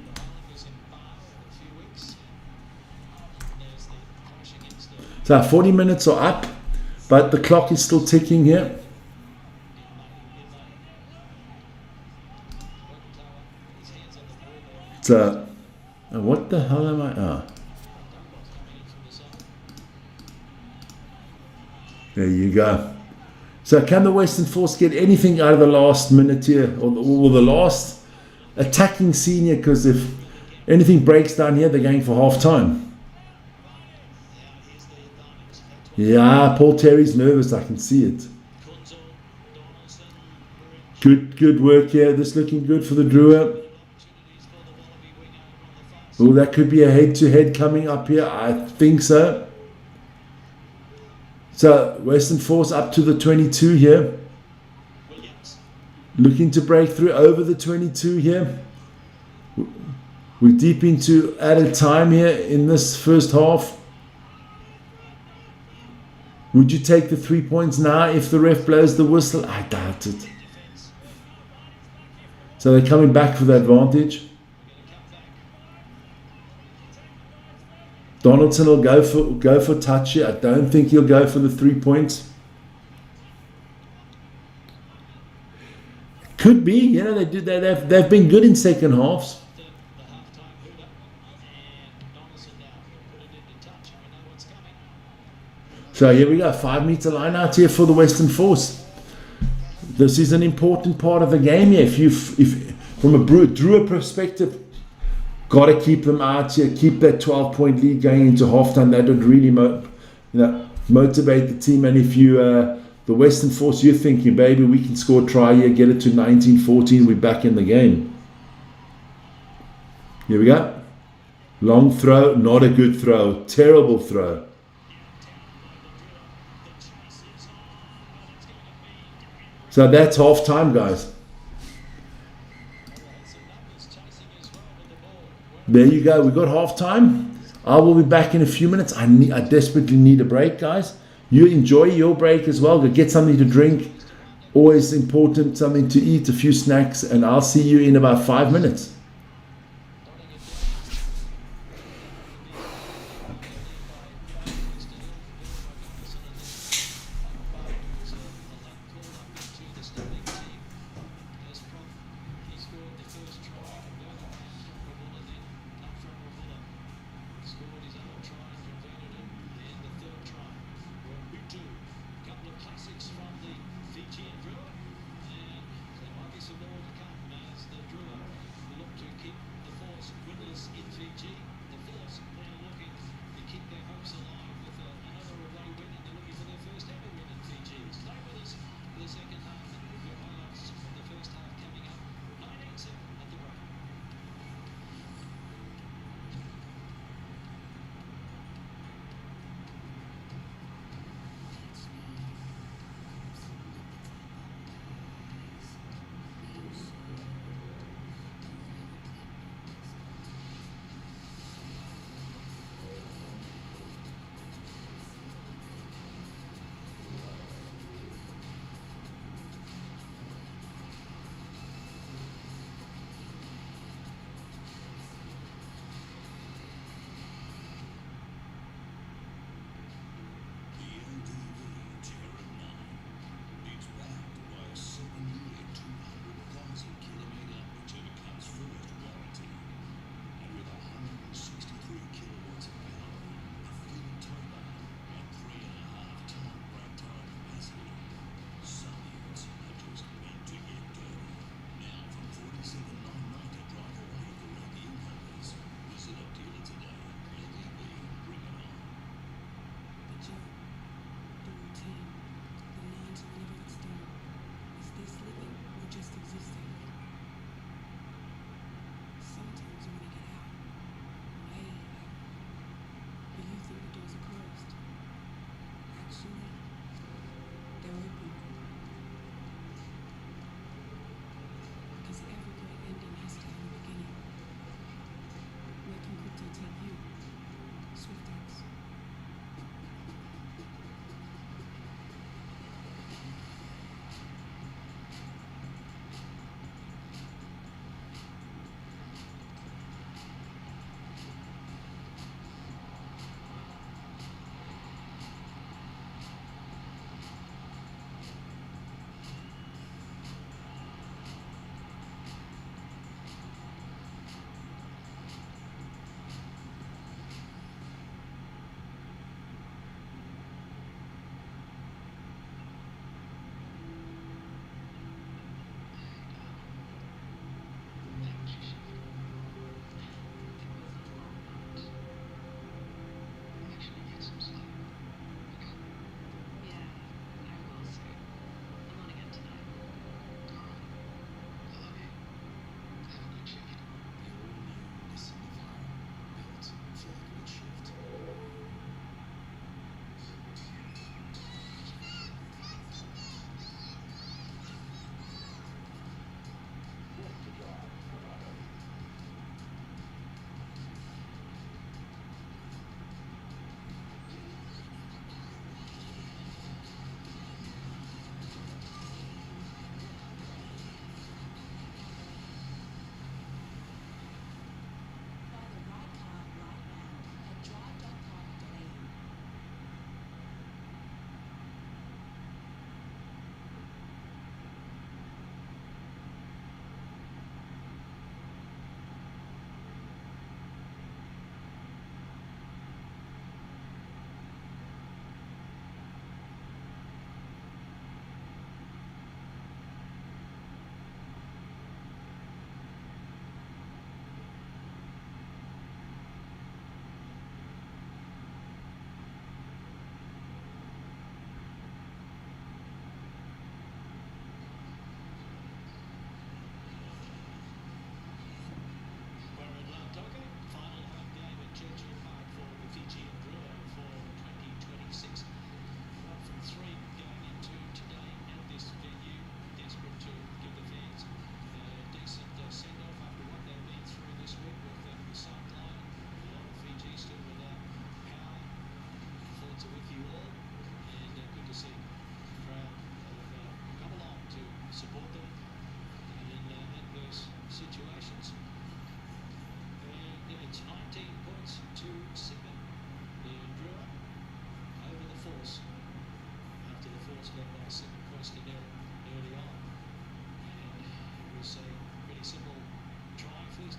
So 40 minutes are up. But the clock is still ticking here. So, what the hell am I? There you go. So can the Western Force get anything out of the last minute here? Or the last attacking scene here? Because if anything breaks down here, they're going for half time. Yeah, Paul Terry's nervous. I can see it. Good work here. This looking good for the Drua. Oh, that could be a head-to-head coming up here. I think so. So, Western Force up to the 22 here. Looking to break through over the 22 here. We're deep into added time here in this first half. Would you take the 3 points now if the ref blows the whistle? I doubt it. So they're coming back for the advantage. Donaldson will go for touch here. I don't think he'll go for the 3 points. Could be, you know, they've been good in second halves. So here we go, 5 meter line out here for the Western Force. This is an important part of the game here. If from a Drua perspective, got to keep them out here, keep that 12-point lead going into halftime. That would really motivate the team. And if you, the Western Force, you're thinking, baby, we can score a try here, get it to 19-14, we're back in the game. Here we go. Long throw, not a good throw, terrible throw. So that's half time, guys. There you go. We got half time. I will be back in a few minutes. I desperately need a break, guys. You enjoy your break as well. Go get something to drink. Always important, something to eat, a few snacks, and I'll see you in about 5 minutes. Classics from the Fijian Drua, and there might be some more to come as the Drua look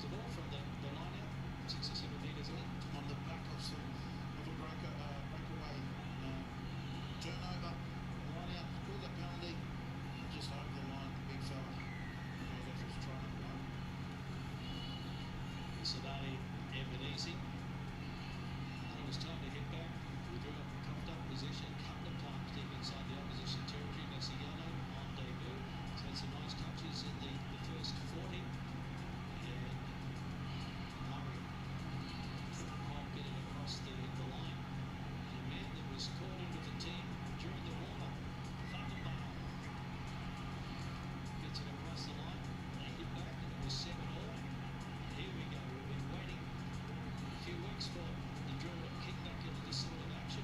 the ball from the line out, 6 or 7 metres in. On the back of a breakaway turnover, line out, called that penalty, just over the line, the big fella. Was trying to run. Today, Ebenezer. It was time to hit back. We drew up a cuffed up position a couple of times deep inside the opposition territory. Messiano on debut. He's had some nice touches in the first 40. And Murray can't get it across the line. The man that was called into the team during the warm-up, Thunderball, gets it across the line. They hit back and it was 7-all. Here we go. We've been waiting a few weeks for the Drua to kick back into this sort of action.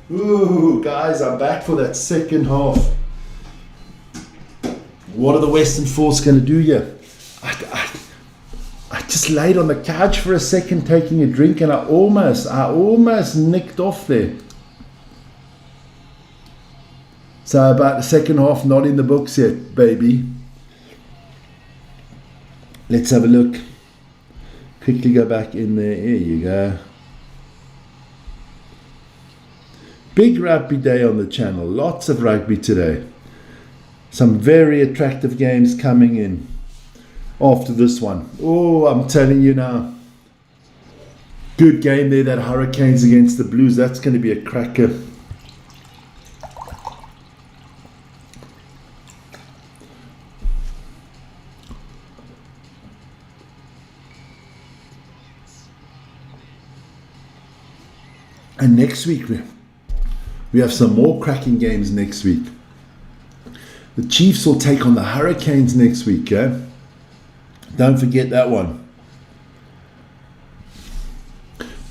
Ooh, guys, I'm back for that second half. What are the Western Force going to do here? I just laid on the couch for a second taking a drink and I almost nicked off there. So about the second half not in the books yet, baby. Let's have a look. Quickly go back in there. Here you go. Big rugby day on the channel. Lots of rugby today. Some very attractive games coming in after this one. Oh, I'm telling you now. Good game there, that Hurricanes against the Blues. That's going to be a cracker. And next week, we have some more cracking games next week. The Chiefs will take on the Hurricanes next week, eh? Don't forget that one.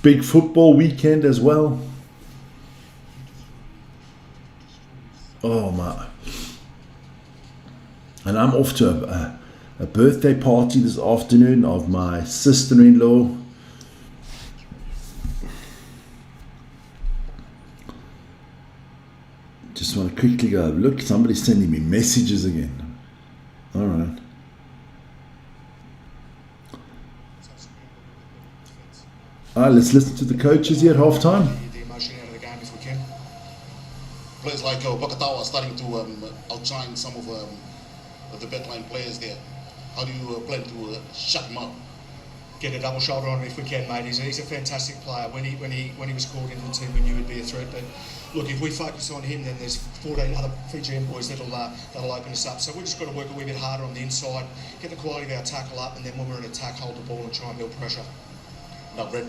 Big football weekend as well. Oh my. And I'm off to a birthday party this afternoon of my sister-in-law. Just want to quickly go, look, somebody's sending me messages again. All right. Let's listen to the coaches here at halftime. The emotion out of the game if we can. Players like Bakatawa are starting to outshine some of the backline players there. How do you plan to shut him up? Get a double shoulder on him if we can, mate. He's a fantastic player. When he was called into the team, we knew he'd be a threat. But look, if we focus on him, then there's 14 other Fijian boys that'll open us up. So we've just got to work a wee bit harder on the inside, get the quality of our tackle up, and then when we're in attack, hold the ball and try and build pressure. Now, Brett,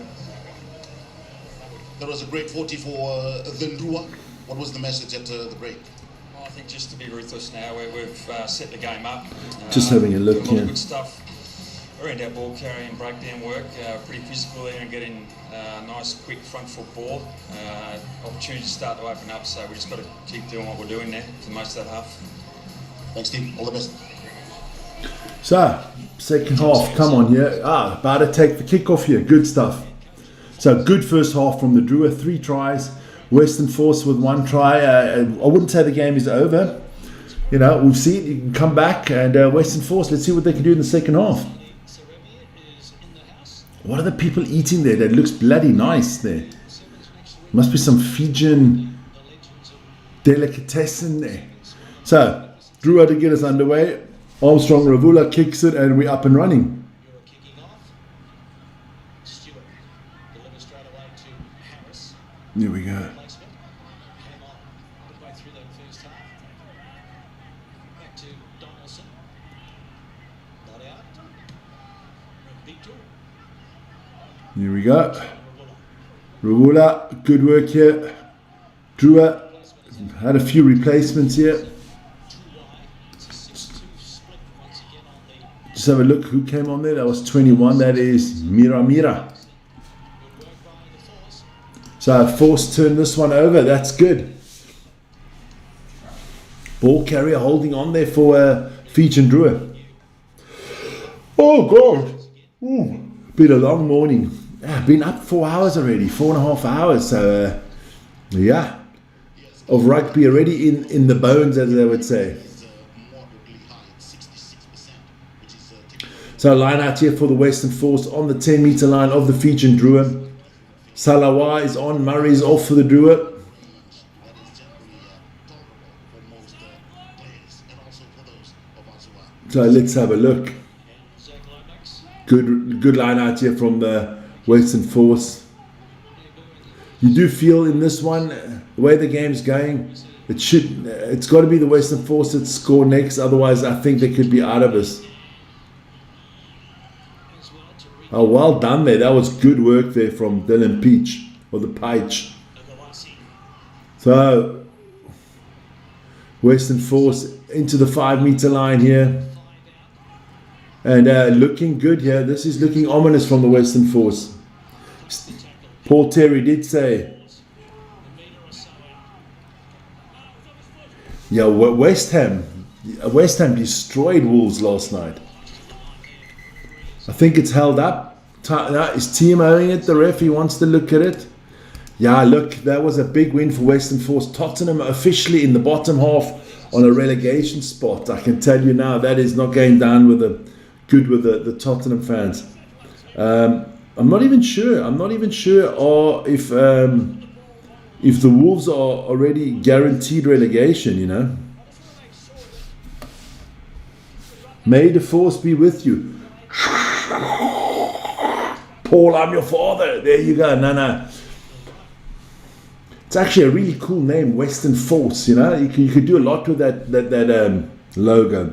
that was a great 40 for the Drua. What was the message at the break? Well, I think just to be ruthless now. We've set the game up. Just having a look a lot here. of good stuff around our ball carrying, breakdown work. Pretty physical there and getting nice, quick front foot ball. Opportunities start to open up, so we just got to keep doing what we're doing there for most of that half. Thanks, team. All the best. So, second half, come on here. About to take the kickoff here. Good stuff. So, good first half from the Drua. 3 tries. Western Force with 1 try. I wouldn't say the game is over. You know, we've seen you can come back and Western Force, let's see what they can do in the second half. What are the people eating there? That looks bloody nice there. Must be some Fijian delicatessen there. So, Drua to get us underway. Armstrong Ravula kicks it and we're up and running. Here we go. Here we go. Ravula, good work here. Drua had a few replacements here. Just have a look who came on there. That was 21. That is Mira. So Force turned this one over. That's good. Ball carrier holding on there for Fijian Drua. Oh God. Ooh, been a long morning. Been up 4 hours already. 4.5 hours. So yeah, of rugby already in the bones, as they would say. So line out here for the Western Force on the 10-meter line of the Fijian Drua. Salawa is on, Murray is off for the Drua. So let's have a look. Good line out here from the Western Force. You do feel in this one, the way the game's going, it's got to be the Western Force that score next, otherwise I think they could be out of us. Oh, well done there. That was good work there from Dylan Peach, or the Peach. So, Western Force into the 5-meter line here. And looking good here. This is looking ominous from the Western Force. Paul Terry did say, Yeah, West Ham destroyed Wolves last night. I think it's held up. Is team owing it? The ref, he wants to look at it. Yeah, look, that was a big win for Western Force. Tottenham officially in the bottom half on a relegation spot. I can tell you now, that is not going down with the Tottenham fans. I'm not even sure. If the Wolves are already guaranteed relegation, you know. May the force be with you. Paul, I'm your father. There you go. No. It's actually a really cool name, Western Force, you know. You could do a lot with that logo.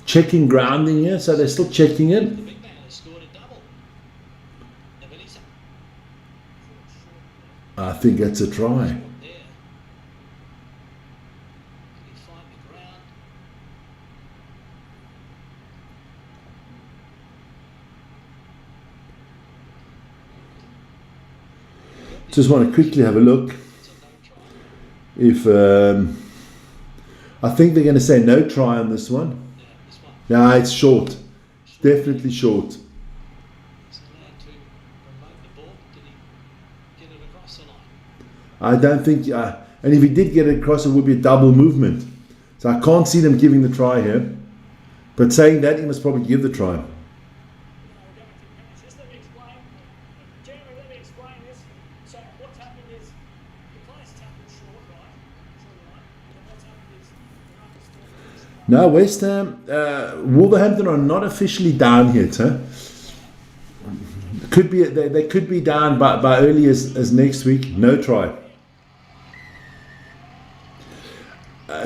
Checking grounding here, so they're still checking it. I think that's a try. Just want to quickly have a look. If I think they're going to say no try on this one. Yeah, it's short. Definitely short. I don't think, and if he did get it across, it would be a double movement. So I can't see them giving the try here. But saying that, he must probably give the try. Just let me explain. Jeremy, let me explain this. So what's happened is the player's tackled short, right? And what's happened is No, West Ham, Wolverhampton are not officially down yet. Huh? Could be they could be down by early as next week. No try.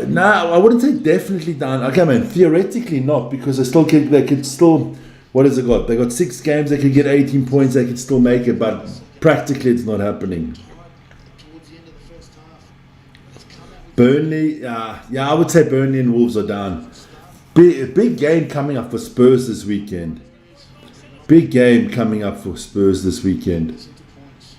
No, I wouldn't say definitely down. Okay, man, theoretically not, because they could still. What has it got? They got 6 games. They could get 18 points. They could still make it, but practically it's not happening. Towards the end of the first half, it's come out with Burnley, yeah, I would say Burnley and Wolves are down. Big game coming up for Spurs this weekend. Big game coming up for Spurs this weekend. into points.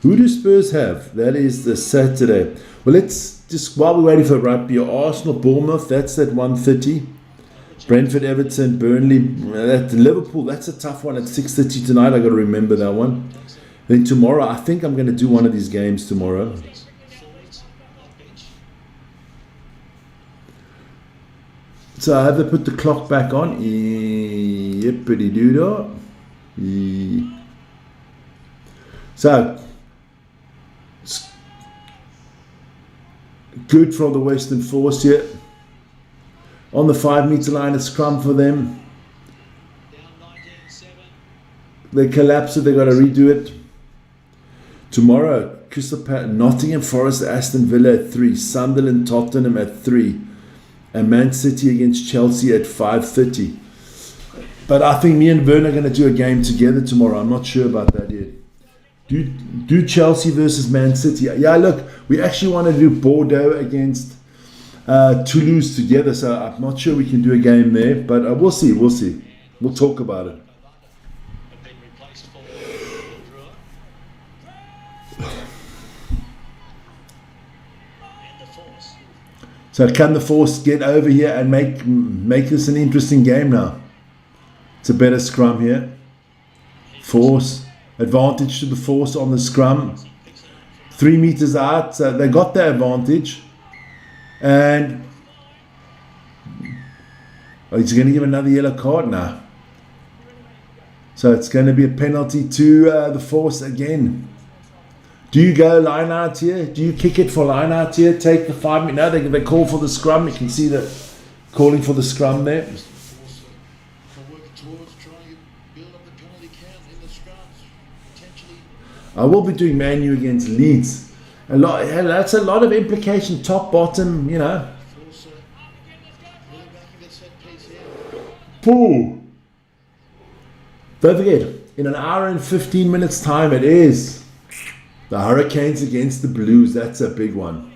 Who do Spurs have? That is the Saturday. Well, let's just, while we're waiting for rugby, Arsenal, Bournemouth, that's at 1:30. Brentford, Everton, Burnley, Liverpool, that's a tough one at 6:30 tonight. I got to remember that one. Then tomorrow, I think I'm going to do one of these games tomorrow. So I have to put the clock back on. Yippity doo. So it's good from the Western Force here. On the 5-meter line, a scrum for them. They collapse it, they got to redo it. Tomorrow, Nottingham Forest, Aston Villa at 3, Sunderland, Tottenham at 3, and Man City against Chelsea at 5:30. But I think me and Vern are going to do a game together tomorrow. I'm not sure about that yet. Do Chelsea versus Man City. Yeah, look, we actually want to do Bordeaux against Toulouse together, so I'm not sure we can do a game there, but we'll see. We'll talk about it. So can the Force get over here and make this an interesting game now? It's a better scrum here. Force, advantage to the Force on the scrum. 3 meters out, so they got the advantage. And he's going to give another yellow card now. So it's going to be a penalty to the Force again. Do you go line out here? Do you kick it for line out here? Take the 5 minutes. No, they call for the scrum. You can see the calling for the scrum there. Force are working towards trying to build up the penalty count in the scrums. Potentially. I will be doing Man U against Leeds. That's a lot of implication, top, bottom, you know. Force really backing that set piece here. Pooh. Don't forget, in an hour and 15 minutes time it is the Hurricanes against the Blues. That's a big one.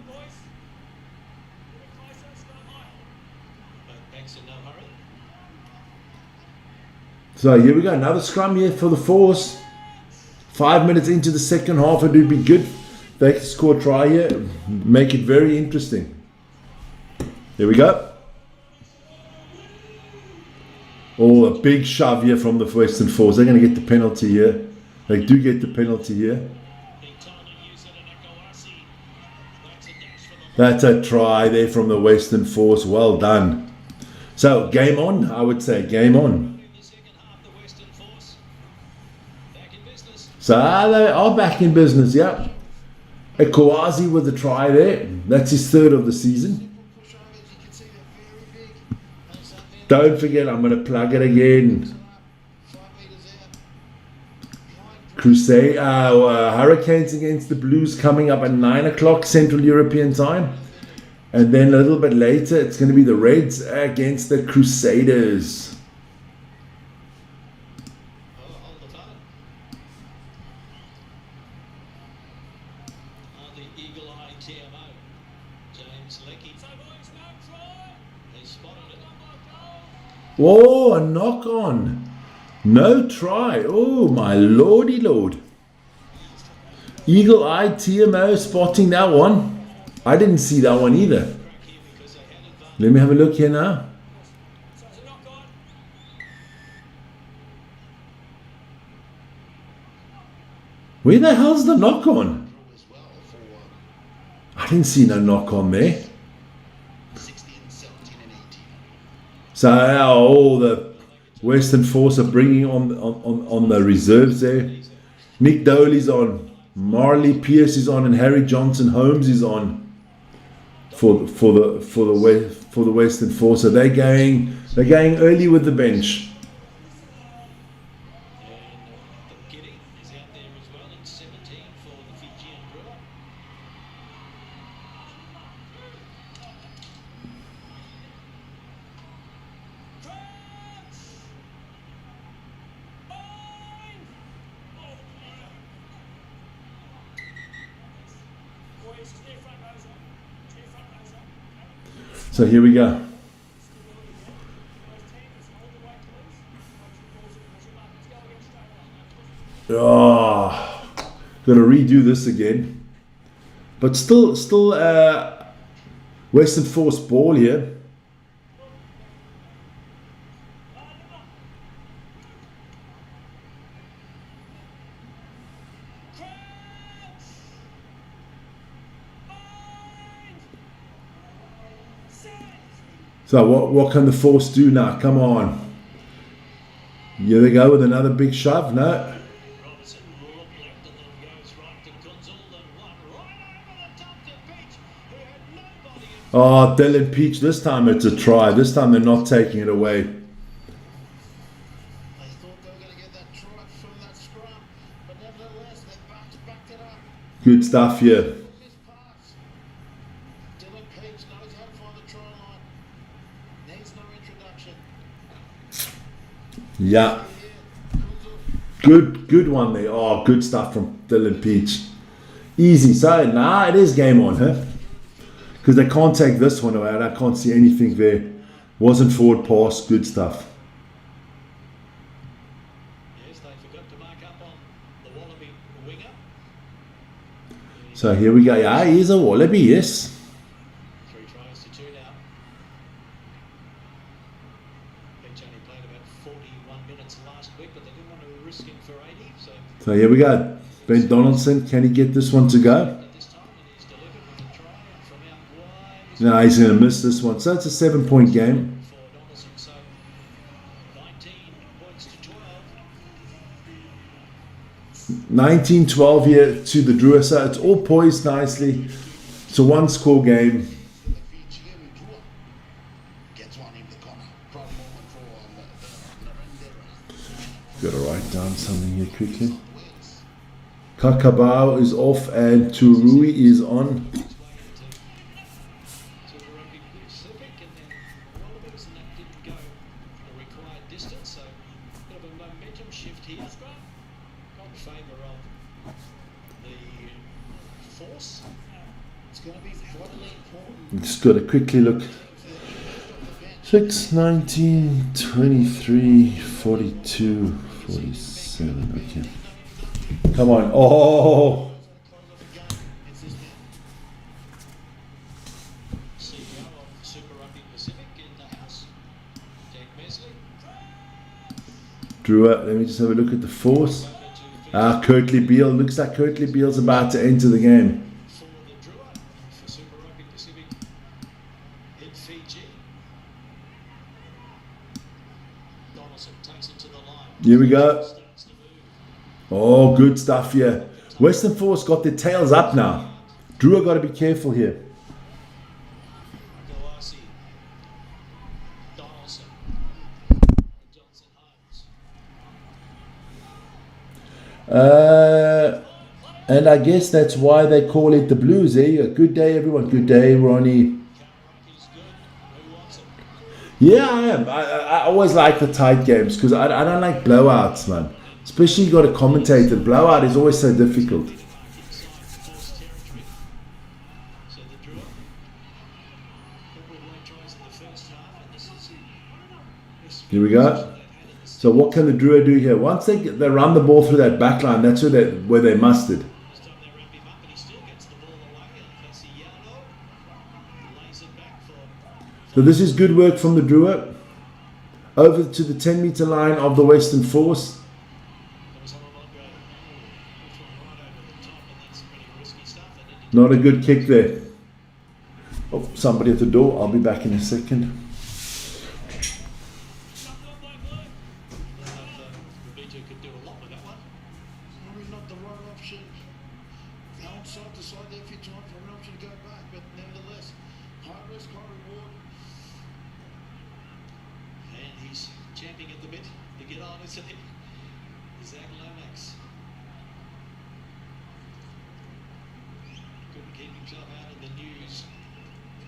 So here we go. Another scrum here for the Force. 5 minutes into the second half. It would be good. they can score a try here, make it very interesting. There we go. Oh, a big shove here from the Western Force. They're going to get the penalty here. They do get the penalty here. That's a try there from the Western Force. Well done. So, game on, I would say. Game on. So, they are back in business, yeah. A Kawazi with a try there. That's his third of the season. Don't forget, I'm going to plug it again. Crusade, Hurricanes against the Blues coming up at 9 o'clock Central European time. And then a little bit later, it's going to be the Reds against the Crusaders. The Eagle Eye TMO, James Leckie. So boys, no try. They spotted it. Oh, a knock on. No try. Oh, my lordy lord. Eagle Eye TMO spotting that one. I didn't see that one either. Let me have a look here now. Where the hell's the knock on? I didn't see no knock on there. So all the Western Force are bringing on the reserves there. Nick Doley's on, Marley Pierce is on, and Harry Johnson Holmes is on for the Western Force. So they're going early with the bench. And Giddy is out there as well in 17 for the Fijian Drua. So here we go. Oh, gonna redo this again. But still Western Force ball here. So what can the Force do now? Come on. Here they go with another big shove. No. Robertson will look left and then goes right to Kunzel and one right over the top to Peach, who had nobody in. Oh, Dylan Peach. This time it's a try. This time they're not taking it away. They thought they were going to get that try from that scrum, but nevertheless, they backed it up. Good stuff here. His pass. Dylan Peach knows how to find the try line. Needs no introduction. Yeah. Good one there. Oh, good stuff from Dylan Peach. Easy. So now it is game on, huh? Because they can't take this one away. I can't see anything there. Wasn't forward pass. Good stuff. Yes, they forgot to mark up on the Wallaby winger. So here we go. Yeah, he's a Wallaby, yes. 3 tries to 2 now. Peach only played about 41 minutes last week, but they didn't want to risk him for 80. So here we go. Ben Donaldson, can he get this one to go? At this time, and he's delivered with a try from out wide. No, he's going to miss this one. So it's a 7-point game. For Donaldson, so 19 points to 12. 19-12 here to the Drua. So it's all poised nicely. It's a one-score game. The Fijian Drua gets one in the corner. Proud moment for Narendra. Got to write down something here quickly. Kakabao is off and Turui is on. Super Rugby Pazifica, and then Wallabies, and that didn't go the required distance, so a bit of a momentum shift here. Got in favour of the Force. It's going to be vitally important. Just got to quickly look. 6, 19, 23, 42, 47. Okay. Come on. Oh, Drua, let me just have a look at the force. Kirtley Beale. Looks like Kirtley Beale's about to enter the game. For the Drua, for Super Rugby Pacific in Fiji. Donaldson takes it to the line. Here we go. Starts to move. Oh, good stuff here. Western Force got their tails up now. Drua got to be careful here. Galasi. Donaldson. Johnson Holmes. And I guess that's why they call it the Blues. There you go. Good day, everyone. Good day, Ronnie. Rocky's good. Who wants it? Yeah, I am. I always like the tight games because I don't like blowouts, man. Especially you got a commentator. Blowout is always so difficult. Inside force territory. So the Drua. Couple of late tries in the first half, and this is Here we go. So what can the Drua do here? Once they run the ball through that back line, that's where they mustered. This time they wrap him up, and he still gets the ball away. And that's a yellow. Lays it back for So this is good work from the Drua. Over to the 10-meter line of the Western Force. There was a lot great. Which one right over the top, and that's pretty risky stuff. And it didn't Not a good kick there. Oh, somebody at the door. I'll be back in a second. Rubito could do a lot with that one. Probably not the right option. Going side to side there a few times for an option to go back, but nevertheless, high risk, high reward. And he's champing at the bit to get on, isn't he? Zach Lomax. Couldn't keep himself out of the news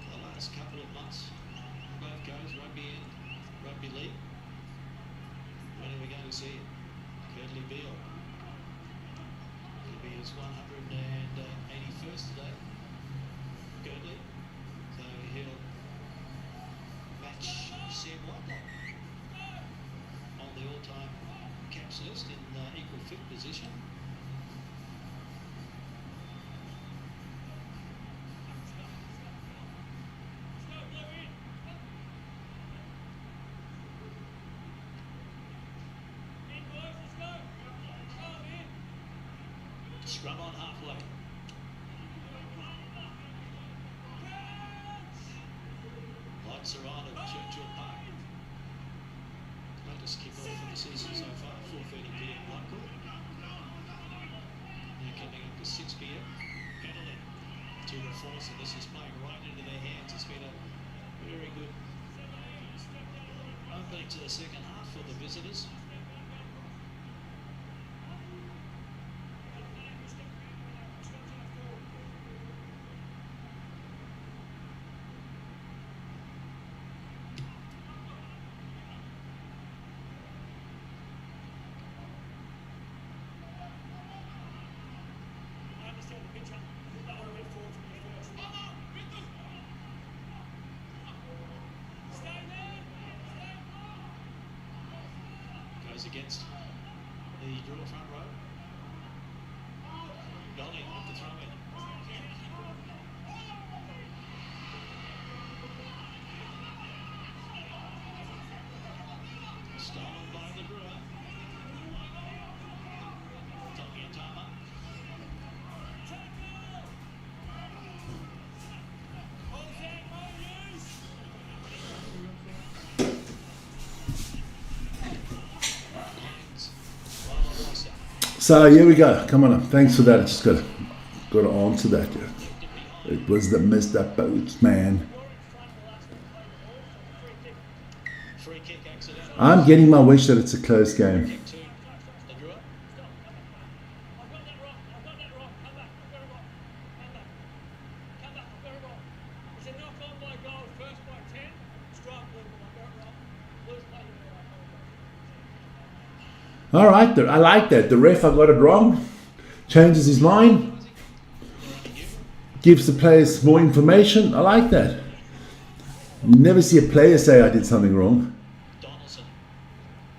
the last couple of months. Both goes, rugby and rugby league. When are we going to see him? Kirtley Beale. He'll be his 181st today. Kirtley. So he'll match Sam Whitlock on the all-time caps list in equal fifth position. Scrum on halfway. Lights are on at Churchill Park. Latest kick-off for the season so far, 4:30 p.m. local. Now coming up to 6 p.m. Penalty to the Force, and this is playing right into their hands. It's been a very good opening to the second half for the visitors. I understand the picture. I want to move forward from the first. Stay there. Goes against the Drua front row. Dolly with the throw in. Stolen by the Drua. Tommy Atama. So here we go. Come on. Thanks for that. I just got to answer that. Yeah. It was the Mr. Boatman. Free kick accidental. I'm getting my wish that it's a close game. Kick to the Drua. I've got that wrong. Come back. I've got it wrong. I've got it wrong. It's a knock on by goal, first by 10. Strike ball, I've got it wrong. Blues play the ball, All right. I like that. The ref, I got it wrong. Changes his mind. Gives the players more information. I like that. You never see a player say I did something wrong. Donaldson.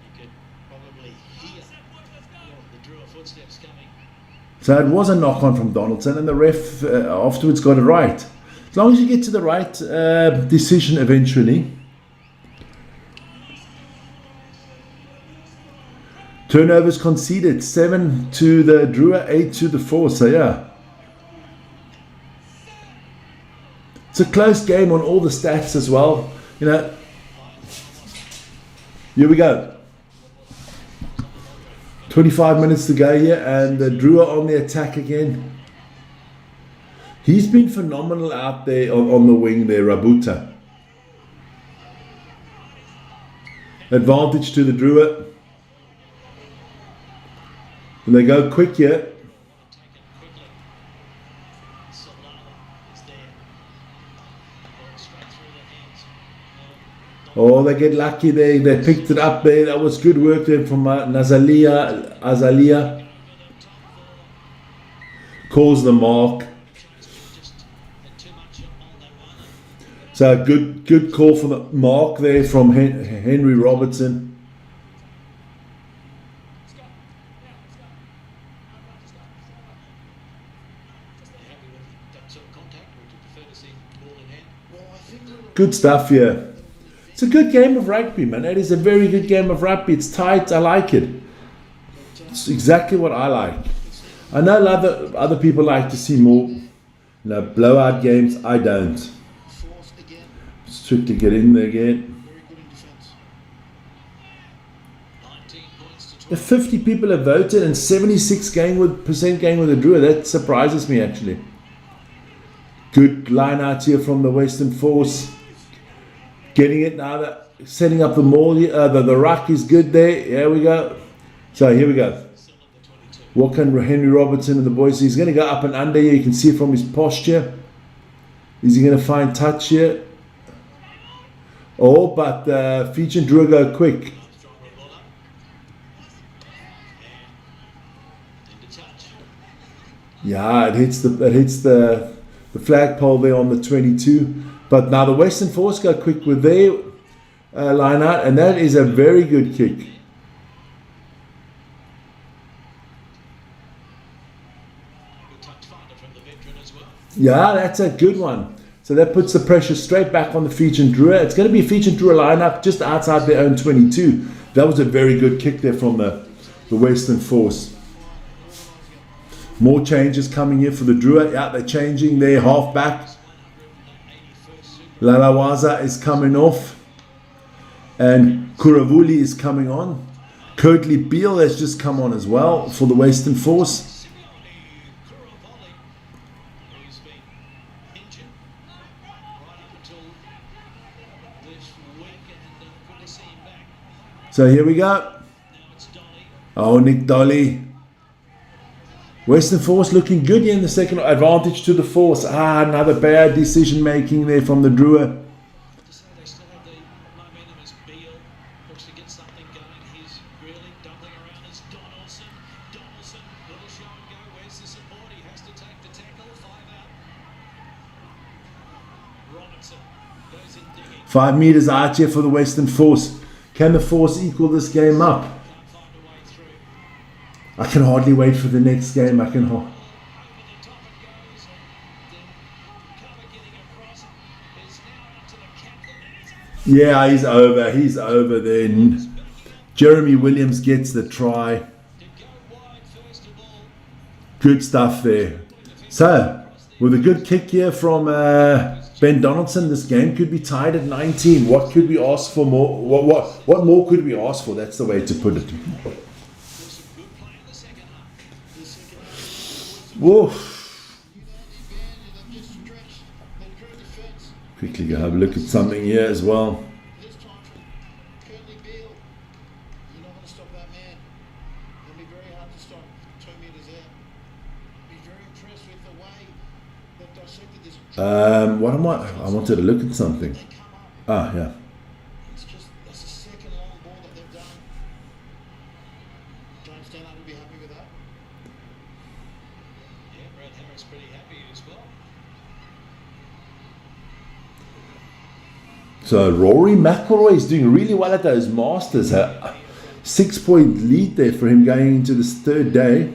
You could probably hear the Drua footsteps coming. So it was a knock on from Donaldson, and the ref afterwards got it right. As long as you get to the right decision eventually. Turnovers conceded, 7 to the Drua, 8 to the Force. So yeah, it's a close game on all the stats as well. You know, here we go. 25 minutes to go here, and the Drua on the attack again. He's been phenomenal out there on the wing there, Rabuta. Advantage to the Drua. And they go quick here. Oh, they get lucky there. They picked it up there. That was good work there from Azalia. Calls the mark. So good call for the mark there from Henry Robertson. Good stuff here. It's a good game of rugby, man. It is a very good game of rugby. It's tight. I like it. It's exactly what I like. I know other people like to see more, blowout games. I don't. Strictly get in there again. If 50 people have voted and 76% going with the Drua, that surprises me actually. Good line out here from the Western Force. Getting it now, setting up the maul. The ruck is good there. Here we go. So here we go. What can Henry Robertson and the boys? He's going to go up and under here. You can see it from his posture. Is he going to find touch here? Oh, but Fijian Drua go quick. Yeah, it hits the flagpole there on the 22. But now the Western Force go quick with their line out, and that is a very good kick. Yeah, that's a good one. So that puts the pressure straight back on the Fijian Drua. It's going to be a Fijian Drua lineup just outside their own 22. That was a very good kick there from the Western Force. More changes coming here for the Drua. Yeah, they're changing their half back. Lalawaza is coming off. And Kuravuli is coming on. Kirtley Beale has just come on as well for the Western Force. So here we go. Oh, Nick Dolly. Western Force looking good here in the second. Advantage to the Force. Another bad decision making there from the Drua. Five meters out here for the Western Force. Can the Force equal this game up? I can hardly wait for the next game. Yeah, he's over. He's over then. Jeremy Williams gets the try. Good stuff there. So, with a good kick here from Ben Donaldson, this game could be tied at 19. What could we ask for more? What more could we ask for? That's the way to put it. Whoa. Quickly go have a look at something here as well. What am I wanted to look at something. Yeah. It's just that's the second long ball that they've done. James Tanner will be happy with that. Yeah, Brad Harris pretty happy as well. So Rory McIlroy is doing really well at those Masters. A 6-point lead there for him going into this third day.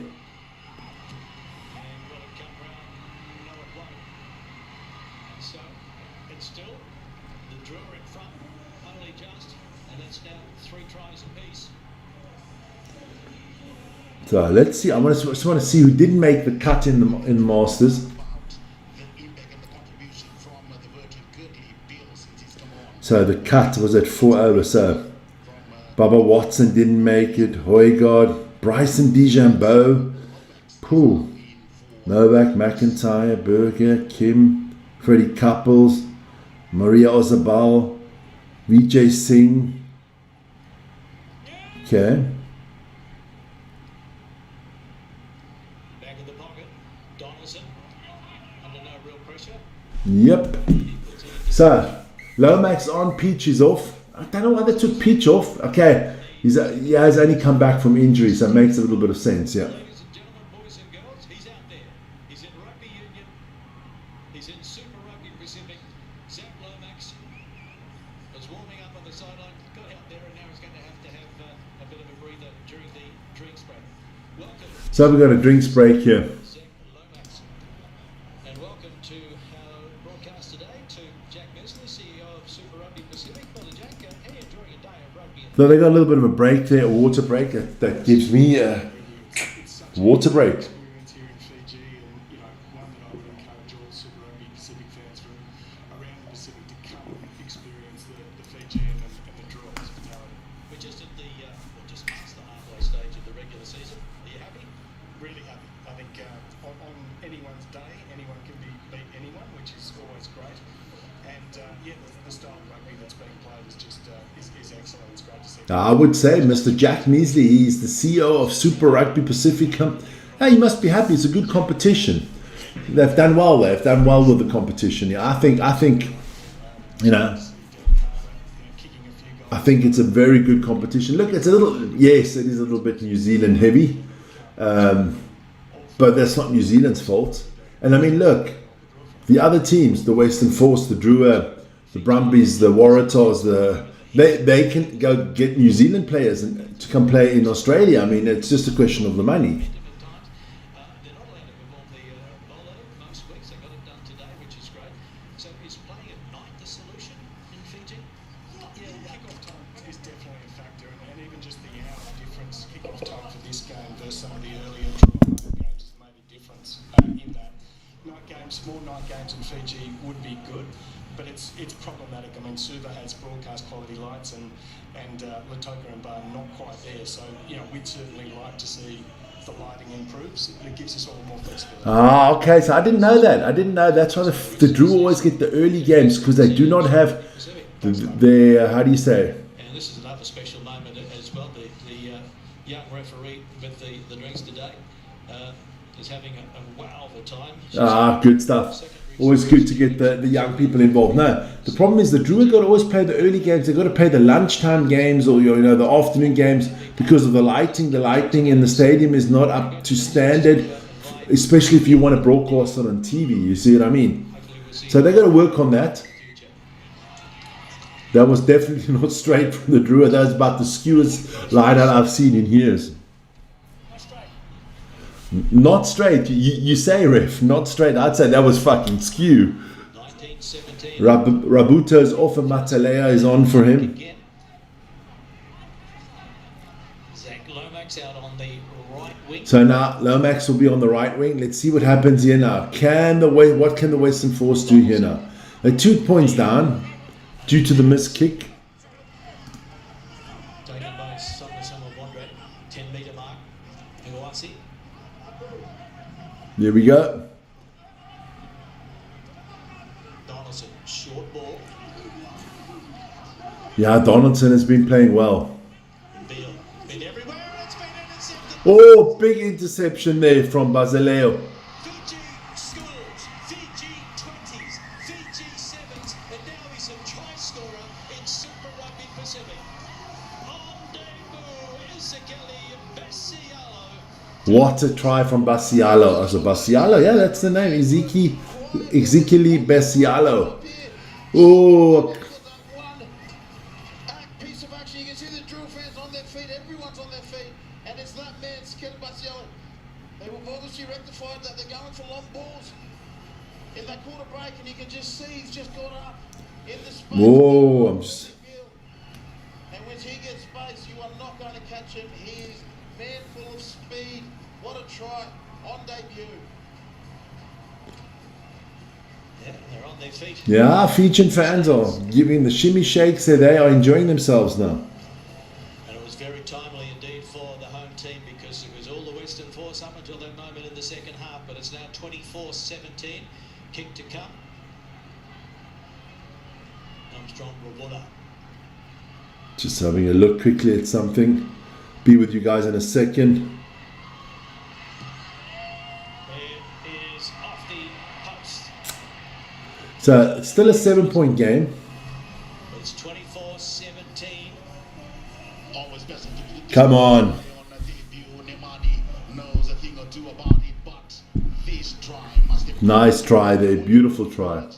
So let's see. Just want to see who didn't make the cut in the Masters. The impact and the contribution from the Virgin Gurley Bill since he's come on. So the cut was at 4 over. So Bubba Watson didn't make it. Højgaard, Bryson DeChambeau, Pooh, Novak, McIntyre, Berger, Kim, Freddie Couples, Maria Ozabal, Vijay Singh. Okay. Back in the pocket, Donaldson under no real pressure. Yep. So Lomax on, Peach is off. I don't know why they took Peach off. Okay. He has only come back from injury, so it makes a little bit of sense, yeah. Ladies and gentlemen, boys and girls, he's out there. He's in Rugby Union. He's in Super Rugby Pacific. Zach Lomax was warming up on the sideline, got out there, and now he's going to have a bit of a breather during the drinks break. Welcome, So we've got a drinks break here. Zach Lomax. And welcome to our broadcast today to Jack Mesler, CEO of Super Rugby Pacific. Brother Jack, how are you enjoying a day of rugby? So they got a little bit of a break there, a water break. That gives me a water break. Experience here in Fiji, and one that I would encourage all Super Rugby Pacific fans from around the Pacific to come and experience the Fijian and the Drua hospitality. We're just at just past the halfway stage of the regular season. Are you happy? Really happy. I think on anyone's day, anyone can beat anyone, which is always great. And the style of rugby that's being played is just is excellent. It's great to see. I would say Mr. Jack Measley, he's the CEO of Super Rugby Pacifica. Hey, you must be happy. It's a good competition. They've done well. They've done well with the competition. Yeah, I think I think it's a very good competition. Look, it's a little, yes, it is a little bit New Zealand heavy, but that's not New Zealand's fault. And I mean, look, the other teams, the Western Force, the Drua, the Brumbies, the Waratahs, they can go get New Zealand players and to come play in Australia. I mean, it's just a question of the money. They're not allowed to perform the bolo most weeks. They got it done today, which is great. So is playing at night the solution in Fiji? Kick-off time is definitely a factor, and even just the hour difference kick-off time for this game versus some of the earlier draw games has made a difference in that. Small night games in Fiji would be good, but it's problematic. I mean, Suva has broadcast quality lights, and Lautoka and Bar not quite there. So we'd certainly like to see the lighting improves. It gives us all more flexibility. Ah, okay. So I didn't know that. I didn't know. That's why the Drew always get the early games, because they do not have the how do you say? And this is another special moment as well. The young referee with the drinks today is having a wow of a time. Ah, good stuff. Always good to get the young people involved. No, the problem is the Drew got to always play the early games. They've got to play the lunchtime games or the afternoon games because of the lighting. The lighting in the stadium is not up to standard, especially if you want to broadcast it on TV. You see what I mean? So they've got to work on that. That was definitely not straight from the Drew. That was about the skewest line that I've seen in years. Not straight. You say, ref, not straight. I'd say that was fucking skew. 1917. Rabuto's off and Matalea is on for him. Again. Zach Lomax out on the right wing. So now Lomax will be on the right wing. Let's see what happens here now. What can the Western Force do here now? They're 2 points down due to the missed kick. Taken by Samuel Bondre. 10 metre mark. Iwasi. There we go. Donaldson. Short ball. Yeah, Donaldson has been playing well. Beal. Been everywhere. It's been intercepted. Oh, big interception there from Basileo. Fiji scores. Fiji 20s. Fiji 7s. And now he's a try scorer in Super Rugby Pacific. On debut, Ezekieli Basialo. What a try from Basialo. So Basialo, yeah, that's the name. Ezekieli Basialo. Oh, One piece of action. You can see the Drew fans on their feet. Everyone's on their feet, and it's that man, Ezekieli Basialo. They were obviously rectified that they're going for long balls in that quarter break, and you can just see he's just got up in the space. whoa, And when he gets space, you are not going to catch him. He is Man full of speed. What a try on debut. Yeah, they're on their feet. Yeah, Fijian fans are giving the shimmy shakes there. They are enjoying themselves now. And it was very timely indeed for the home team because it was all the Western force up until that moment in the second half, but it's now 24-17. Kick to come. Armstrong Reward. Just having a look quickly at something. Be with you guys in a second. It is off the post. So it's still a 7-point game. It's 24-17. Always best to Come on. on the debut. Nemani knows a thing or two about it, but this try must have Nice try there. Beautiful try.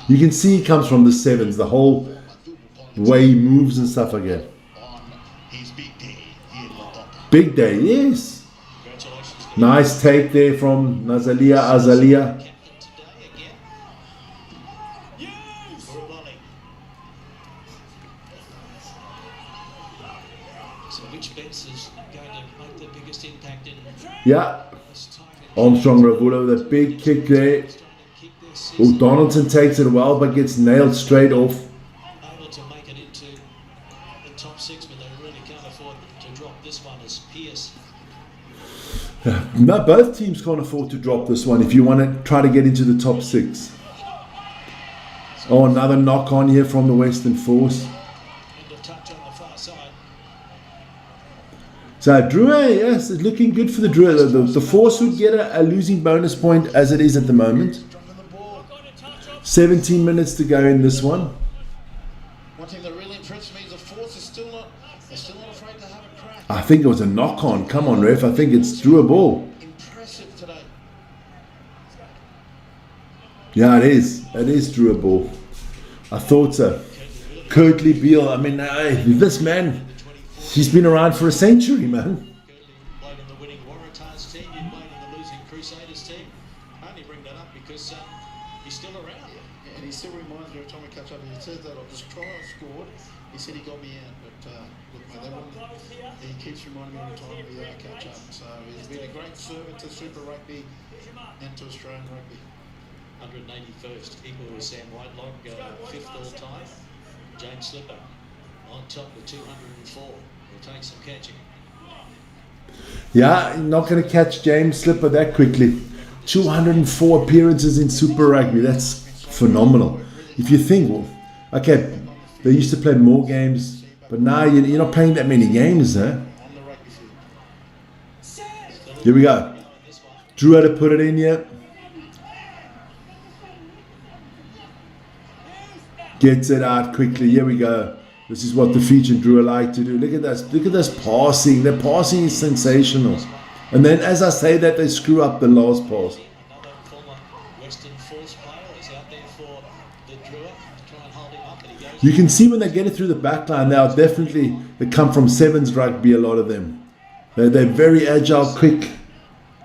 You can see he comes from the sevens. The whole way he moves and stuff again. on his big day here in Lotota. Big day, yes. Congratulations. Nice take there from Nazalia Azalia. Captain today again. Yes! Rewali. So which bets is going to make the biggest impact in Yeah. this time? Armstrong Ravula with a big kick there. Oh, Donaldson takes it well but gets nailed straight off. Able to make it into the top six, but they really can't afford to drop this one as Pierce. No, both teams can't afford to drop this one if you want to try to get into the top six. Oh, another knock on here from the Western Force. End of touch on the far side. So Drua, yes, it's looking good for the Drua. The Force would get a losing bonus point as it is at the moment. 17 minutes to go in this one. One thing that really impressed me is the force is still not afraid to have a crack. I think it was a knock on. Come on, ref. I think it's Drua ball. Impressive today. Yeah, it is. It is Drua ball. I thought so. Curtly Beale. I mean, this man, he's been around for a century, man. Curtly played in the winning Waratahs team. You played in the losing Crusaders team. I only bring that up because he's still around. And he still reminds me every time we catch up. He says that of this try I scored. He said he got me out, but look, mate, that one, he keeps reminding me every time we catch up. So he's been a great servant to Super Rugby and to Australian rugby. 181st, equal with Sam Whitelock, 5th all time. James Slipper on top with 204. Will take some catching. Yeah, not going to catch James Slipper that quickly. 204 appearances in Super Rugby. That's phenomenal. If you think, well, okay, they used to play more games, but now you're not playing that many games, huh? On the rugby field. Here we go. Drew had to put it in here. Gets it out quickly. Here we go. This is what the Fijian Drua like to do. Look at this. Look at this passing. Their passing is sensational. And then as I say that, they screw up the last pass. Another former Western Force player is out there for the Drua to try and hold him up, but he goes. You can see when they get it through the back line, they come from sevens rugby, a lot of them. They're very agile, quick,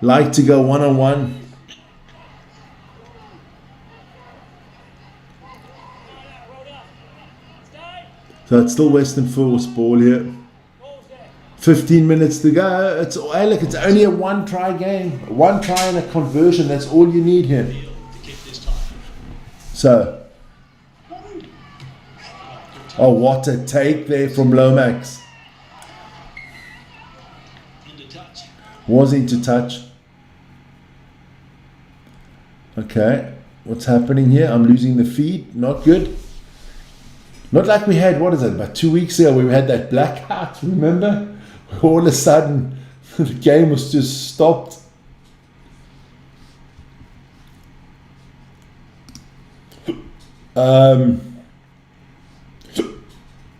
like to go one-on-one. So it's still Western Force ball here. 15 minutes to go. Hey, look, it's only a one-try game. One try and a conversion. That's all you need here. The kick this time. So, oh, what a take there from Lomax. Into touch. Was into touch. Okay, what's happening here? I'm losing the feed. Not good. Not like we had, what is it, about 2 weeks ago, where we had that blackout, remember? All of a sudden, the game was just stopped.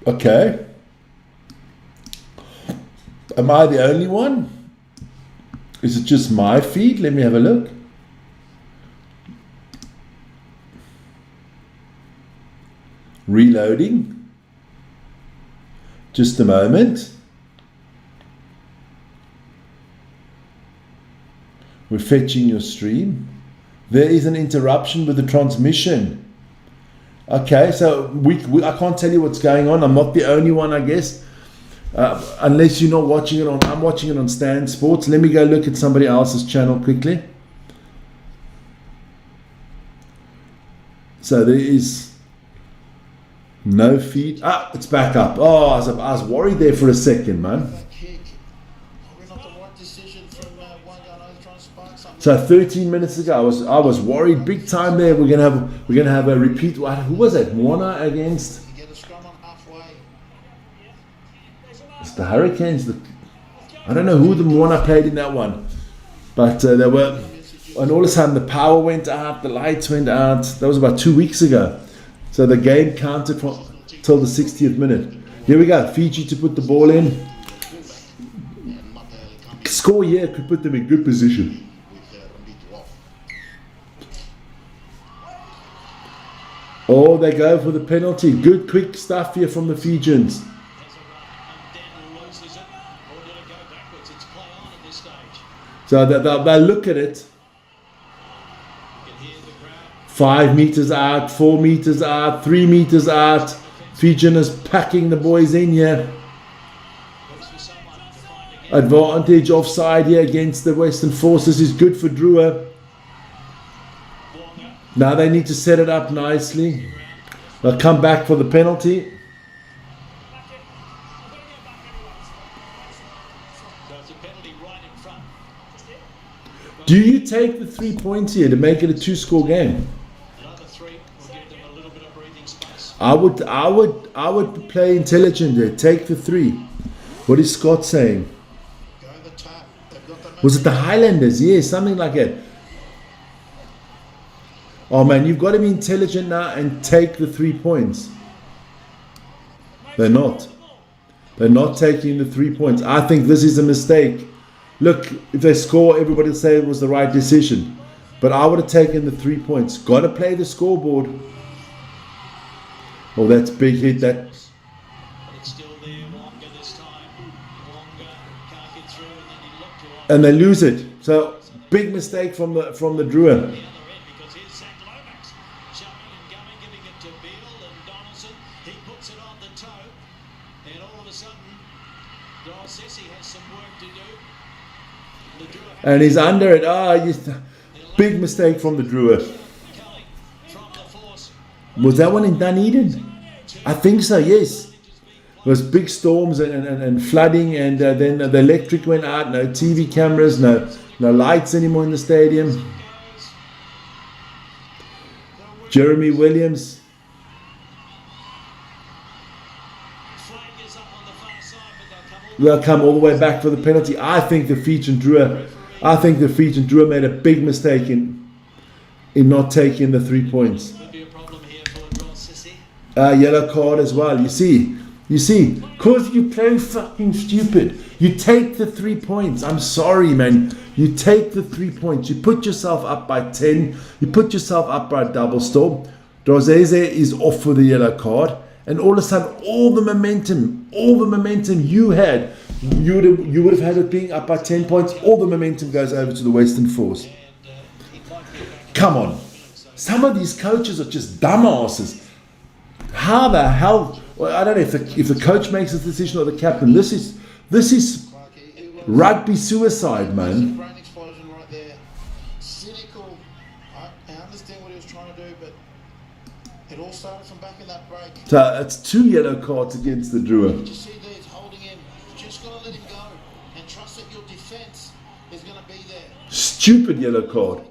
Okay. Am I the only one? Is it just my feed? Let me have a look. Reloading. Just a moment. We're fetching your stream. There is an interruption with the transmission. Okay, so I can't tell you what's going on. I'm not the only one, I guess. Unless you're not watching it on, I'm watching it on Stan Sports. Let me go look at somebody else's channel quickly. So there is no feed. It's back up. Oh, I was worried there for a second, man. That kick, probably not the right decision from one guy trying to spark something. So 13 minutes ago, I was worried big time there. We're gonna have a repeat. Who was that? Moana against? You get a scrum on halfway. It's the Hurricanes. I don't know who the Moana played in that one, but they were. And all of a sudden the power went out, the lights went out. That was about 2 weeks ago. So the game counted till the 60th minute. Here we go. Fiji to put the ball in. Score here could put them in good position. Oh, they go for the penalty. Good quick stuff here from the Fijians. So they'll look at it. 5 meters out, 4 meters out, 3 meters out. Fijian is packing the boys in here. Advantage offside here against the Western Forces is good for Drua. Now they need to set it up nicely. They'll come back for the penalty. Do you take the 3 points here to make it a 2-score game? I would play intelligent there. Take the 3. What is Scott saying? Go the tap. They've got the Was it the Highlanders? Yeah, something like that. Oh man, you've got to be intelligent now and take the 3 points. They're not. They're not taking the 3 points. I think this is a mistake. Look, if they score, everybody will say it was the right decision. But I would have taken the 3 points. Got to play the scoreboard. Oh, that's big hit. That. But it's still there. Wonga this time. Wonga can't get through, and then he looked to And they lose it. So big mistake from the Drua. the other end because here's Zach Lomax jumping and going, giving it to Beale and Donaldson. He puts it on the toe, and all of a sudden, Sessi has some work to do. The Drua And he's under it. Big mistake from the Drua. Kelly from the force. Was that one in Dunedin? I think so, yes. There was big storms and flooding, and then the electric went out. No TV cameras, no lights anymore in the stadium. Jeremy Williams. Flag is up on the far side, but they'll come all They'll come all the way back for the penalty. I think the Fijian Drua made a big mistake in not taking the 3 points. Could be a problem here for Sessi. Yellow card as well. You see, because you play fucking stupid. You take the 3 points. I'm sorry, man. You take the 3 points. You put yourself up by 10. You put yourself up by a double storm. Drozeze is off for the yellow card. And all of a sudden, all the momentum you had, you would have had it being up by 10 points. All the momentum goes over to the Western Force. Come on. Some of these coaches are just dumbasses. How the hell? Well, I don't know if the coach makes this decision or the captain. This is rugby suicide, man. Brain explosion right there. Cynical. I understand what he was trying to do, but it all started from back in that break. So it's 2 yellow cards against the Drua. You see there, he's holding him. Just got to let him go and trust that your defence is going to be there. Stupid yellow card.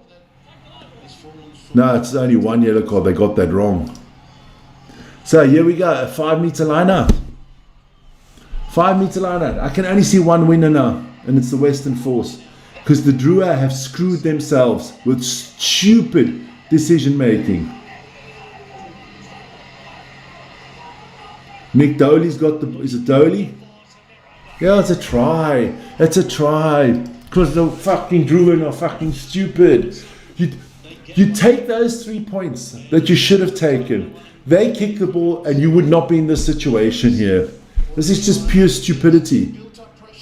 He's fallen No, it's only 1 yellow card. They got that wrong. So here we go. A 5 meter line out. 5 meter line out. I can only see one winner now, and it's the Western Force. Because the Drua have screwed themselves with stupid decision making. Nick Doley's got the... Is it Doley? Yeah, it's a try. It's a try. Because the fucking Drua are fucking stupid. You take those 3 points that you should have taken. They kick the ball and you would not be in this situation here. This is just pure stupidity.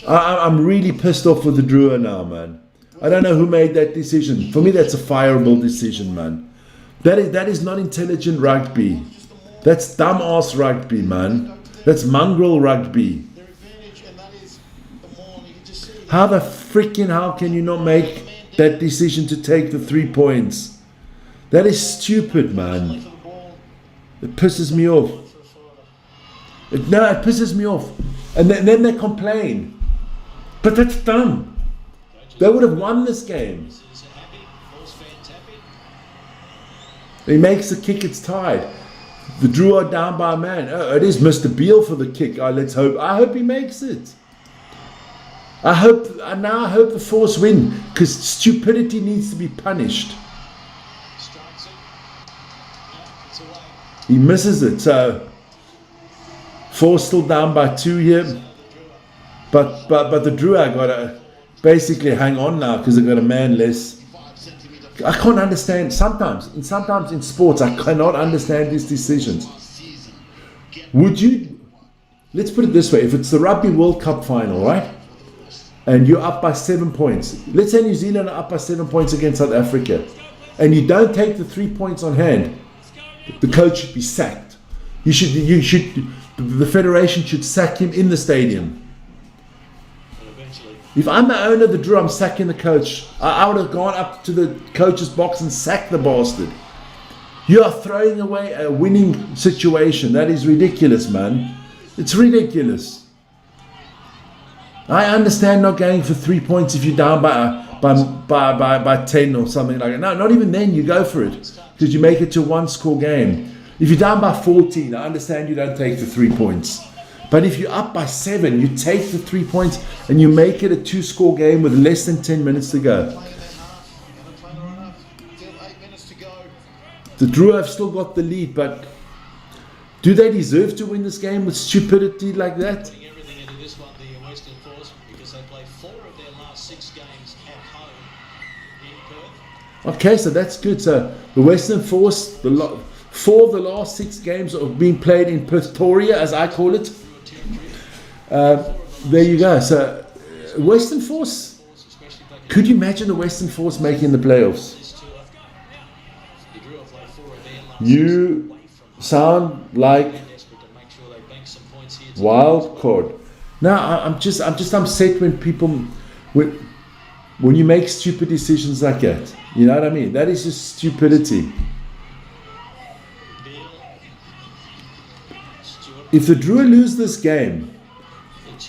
I'm really pissed off with the Drua now, man. I don't know who made that decision. For me, that's a fireable decision, man. That is not intelligent rugby. That's dumbass rugby, man. That's mongrel rugby. their advantage How the freaking hell can you not make that decision to take the 3 points? That is stupid, man. It pisses me off. It pisses me off. And then they complain. But that's dumb. They would have won this game. He makes the kick, it's tied. The Drua are down by a man. Oh, it is Mr. Beale for the kick. Let's hope. I hope he makes it. I hope the Force win, because stupidity needs to be punished. He misses it, so Force still down by 2 here. But the Drua got to basically hang on now because they've got a man less. I can't understand. Sometimes in sports, I cannot understand these decisions. Would you? Let's put it this way: if it's the Rugby World Cup final, right, and you're up by 7 points. Let's say New Zealand are up by 7 points against South Africa, and you don't take the 3 points on hand. The coach should be sacked. You should. The federation should sack him in the stadium. If I'm the owner of the Drua, I'm sacking the coach. I would have gone up to the coach's box and sacked the bastard. You are throwing away a winning situation. That is ridiculous, man. It's ridiculous. I understand not going for 3 points if you're down by 10 or something like that. No, not even then. You go for it because you make it to a 1-score game. If you're down by 14, I understand you don't take the 3 points. But if you're up by 7, you take the 3 points and you make it a 2-score game with less than 10 minutes to go. The Drua have still got the lead, but do they deserve to win this game with stupidity like that? Everything into this one, the Western Force, because they played 4 of their last 6 games at home in Perth. Okay, so that's good. So the Western Force, 4 of the last 6 games are being played in Pretoria, as I call it. There you go. So Western Force, could you imagine the Western Force making the playoffs? You sound like wild card. Now I'm just upset when people when you make stupid decisions like that. You know what I mean? That is just stupidity. If the Drua lose this game,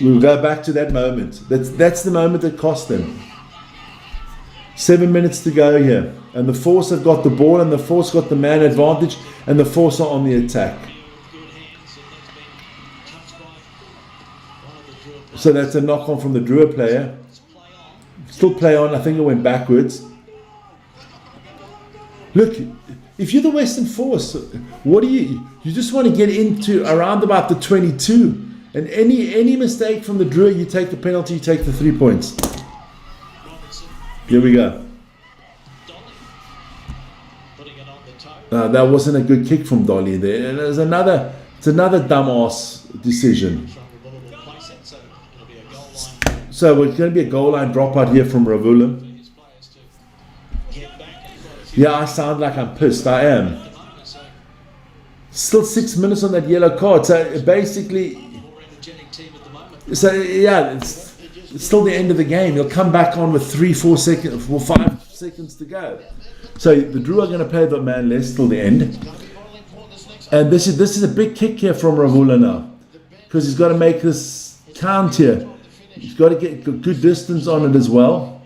we'll go back to that moment. That's the moment that cost them. 7 minutes to go here. And the Force have got the ball and the Force got the man advantage and the Force are on the attack. So that's a knock on from the Drua player. Still play on. I think it went backwards. Look, if you're the Western Force, what do you just want to get into around about the 22. And any mistake from the Drua, you take the penalty, you take the 3 points. Here we go. That wasn't a good kick from Dolly there. It's another dumbass decision. So it's going to be a goal line dropout here from Ravula. Yeah, I sound like I'm pissed. I am. Still 6 minutes on that yellow card. So basically, it's still the end of the game. He'll come back on with 5 seconds to go. So the Drua are going to play the man less till the end. And this is a big kick here from Ravula now, because he's got to make this count here. He's got to get good distance on it as well.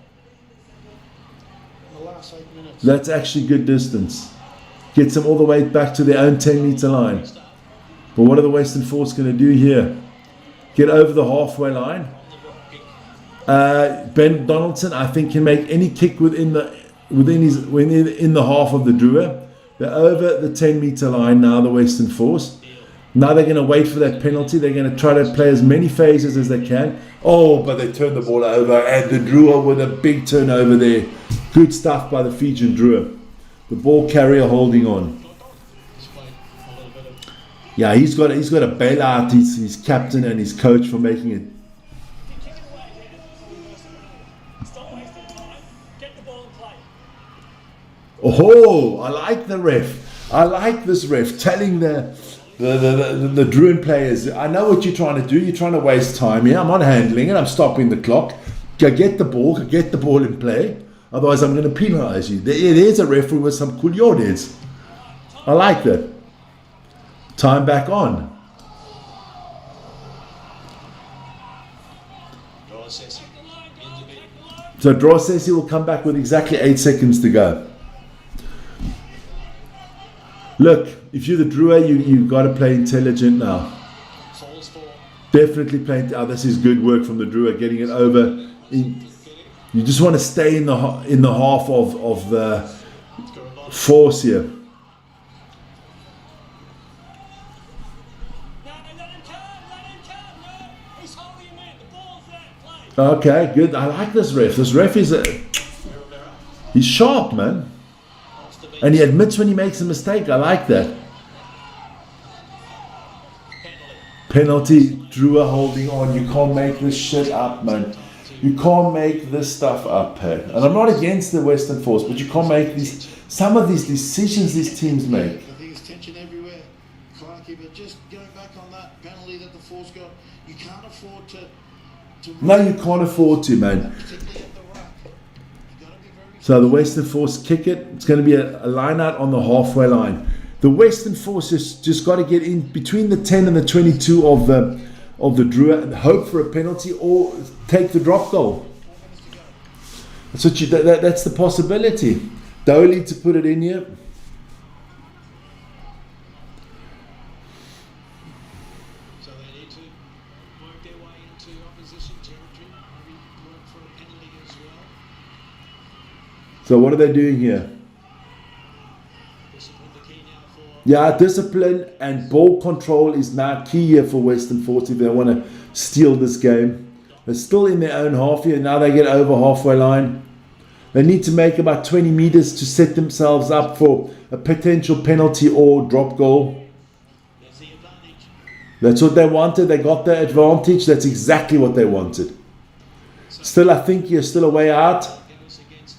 That's actually good distance. Gets them all the way back to their own 10-meter line. But what are the Western Force going to do here? Get over the halfway line. Ben Donaldson, I think, can make any kick within the half of the Drua. They're over the 10-meter line now, the Western Force. Now they're going to wait for that penalty. They're going to try to play as many phases as they can. Oh, but they turn the ball over, and the Drua with a big turnover there. Good stuff by the Fijian Drua. The ball carrier holding on. Yeah, he's got to bail out his captain and his coach for making it. Oh, I like the ref. I like this ref telling the Druin players, I know what you're trying to do. You're trying to waste time here. I'm not handling it. I'm stopping the clock. get the ball in play. Otherwise, I'm going to penalise you. There's a referee with some cool yardage. I like that. Time back on. Draw assessing. So draw says he will come back with exactly 8 seconds to go. Look, if you're the Drua, you've got to play intelligent now. Falls for. Definitely playing. Oh, this is good work from the Drua, getting it over. You just want to stay in the half of the force here. No, let him come, no. He's holding him in. The ball's there, play. Okay, good. I like this ref. This ref is he's sharp, man. And he admits when he makes a mistake. I like that. Penalty, Drua holding on. You can't make this shit up, man. You can't make this stuff up, hey. And I'm not against the Western Force, but you can't make some of these decisions these teams make. I think it's tension everywhere, Clarkie, but just going back on that penalty that the Force got, you can't afford to No, you can't afford to, man. particularly at the ruck. You've got to be very So the Western Force kick it. It's going to be a line out on the halfway line. The Western Force has just got to get in between the 10 and the 22 of the Drua and hope for a penalty or take the drop goal. That's what that's the possibility. Dolly to put it in here. So they need to work their way into opposition territory. Maybe work for a penalty as well. So what are they doing here? Discipline the key now for. Yeah, discipline and ball control is now key here for Western Force if they want to steal this game. They're still in their own half here. Now they get over halfway line. They need to make about 20 meters to set themselves up for a potential penalty or drop goal. There's the advantage. That's what they wanted. They got the advantage. That's exactly what they wanted. Still, I think you're still a way out. Goes against.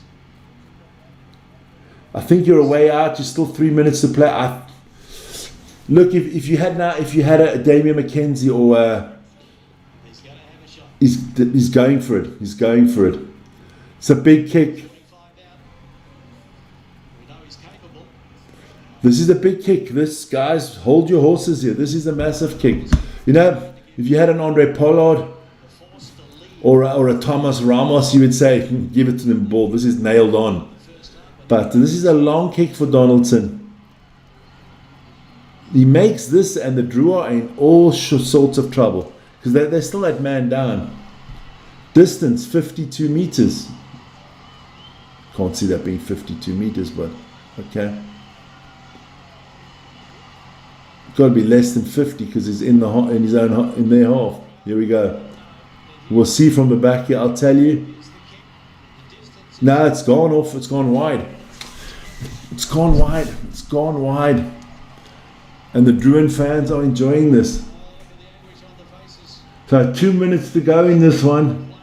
I think you're a way out. You're still 3 minutes to play. Look, if you had a Damian McKenzie or He's going to have a shot. he's going for it. He's going for it. It's a big kick. 25 out. We know he's capable. This is a big kick. This, guys, hold your horses here. This is a massive kick. You know, if you had an Andre Pollard Force to lead. or a Thomas Ramos, you would say, give it to them ball. This is nailed on. But this is a long kick for Donaldson. He makes this and the Drua in all sorts of trouble because they're still that man down. Distance 52 meters. Can't see that being 52 meters, but okay. Got to be less than 50 because he's in their half. Here we go. We'll see from the back here. I'll tell you. No, it's gone off. It's gone wide. It's gone wide. It's gone wide. And the Druin fans are enjoying this. So 2 minutes to go in this one.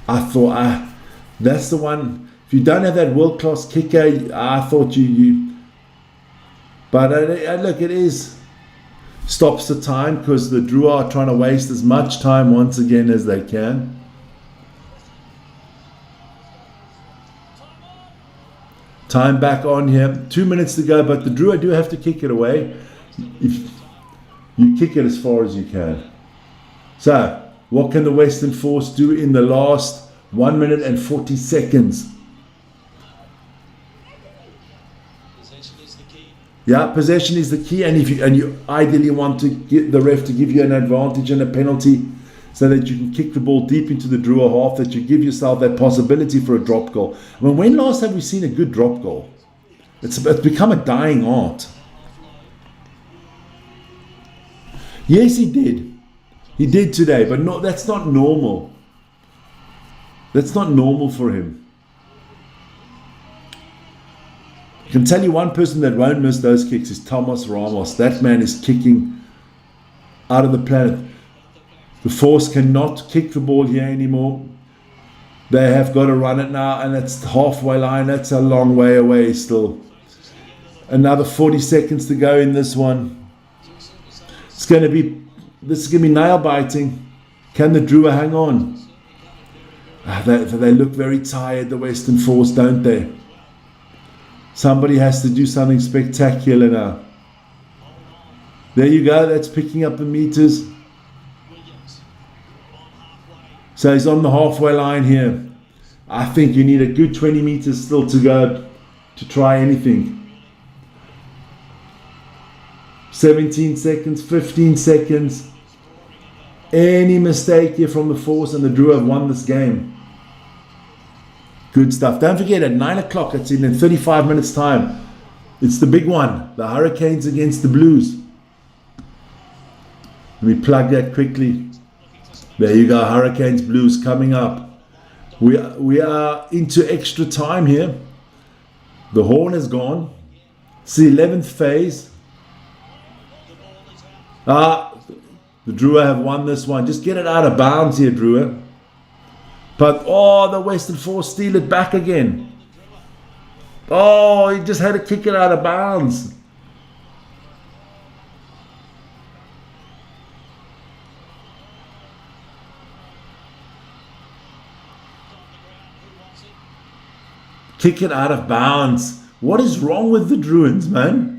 I thought, that's the one. If you don't have that world-class kicker, I thought you. But look, it is. Stops the time because the Drua are trying to waste as much time once again as they can. Time back on here. 2 minutes to go, but the Drua do have to kick it away. If you kick it as far as you can. So, what can the Western Force do in the last 1 minute and 40 seconds? Possession is the key. Yeah, possession is the key, and you ideally want to get the ref to give you an advantage and a penalty so that you can kick the ball deep into the Drua half, that you give yourself that possibility for a drop goal. I mean, when last have we seen a good drop goal? It's become a dying art. Yes, he did. He did today, but no, that's not normal. That's not normal for him. I can tell you one person that won't miss those kicks is Thomas Ramos. That man is kicking out of the planet. The Force cannot kick the ball here anymore. They have got to run it now, and it's halfway line. That's a long way away still. Another 40 seconds to go in this one. This is going to be nail biting. Can the Drua hang on? They look very tired, the Western Force, don't they? Somebody has to do something spectacular now. There you go, that's picking up the meters. So he's on the halfway line here. I think you need a good 20 meters still to go to try anything. 17 seconds, 15 seconds. Any mistake here from the Force and the Drua have won this game. Good stuff. Don't forget, at 9 o'clock, it's in 35 minutes time. It's the big one. The Hurricanes against the Blues. Let me plug that quickly. There you go, Hurricanes, Blues coming up. We are into extra time here. The horn is gone. It's the 11th phase. The Drua have won this one. Just get it out of bounds here, Drua. But, the Western Force steal it back again. He just had to kick it out of bounds. Kick it out of bounds. What is wrong with the Druins, man?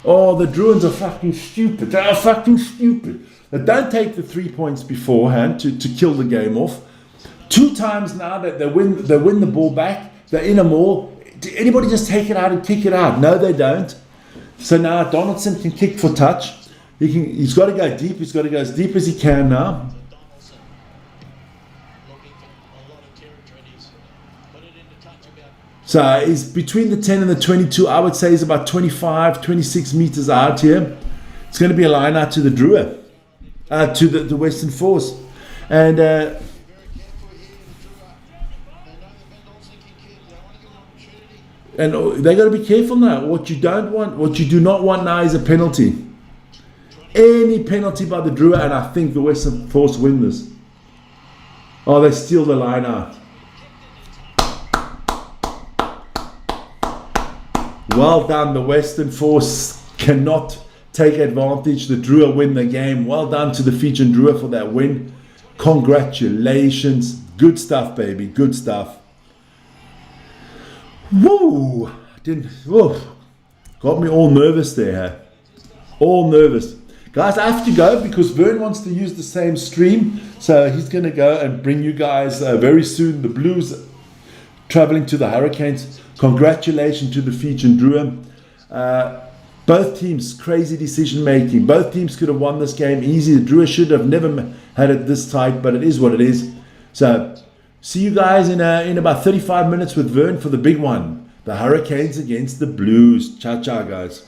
The Druins are fucking stupid. They are fucking stupid. They don't take the 3 points beforehand to kill the game off. 2 times now that they win the ball back. They're in a maul. Did anybody just take it out and kick it out? No, they don't. So now Donaldson can kick for touch. He's got to go deep. He's got to go as deep as he can now. So he's between the 10 and the 22. I would say he's about 25, 26 meters out here. It's going to be a line out to the Drua, to the Western Force. And they got to be careful now. What you do not want now is a penalty. Any penalty by the Drua, and I think the Western Force win this. They steal the line out. Well done, the Western Force cannot take advantage. The Drua win the game. Well done to the Fijian Drua for that win. Congratulations. Good stuff, baby. Good stuff. Woo! Got me all nervous there. All nervous. Guys, I have to go because Vern wants to use the same stream. So he's going to go and bring you guys very soon. The Blues traveling to the Hurricanes. Congratulations to the Fijian Drua. Both teams, crazy decision making. Both teams could have won this game easy. The Drua should have never had it this tight, but it is what it is. So, see you guys in about 35 minutes with Vern for the big one. The Hurricanes against the Blues. Ciao, ciao, guys.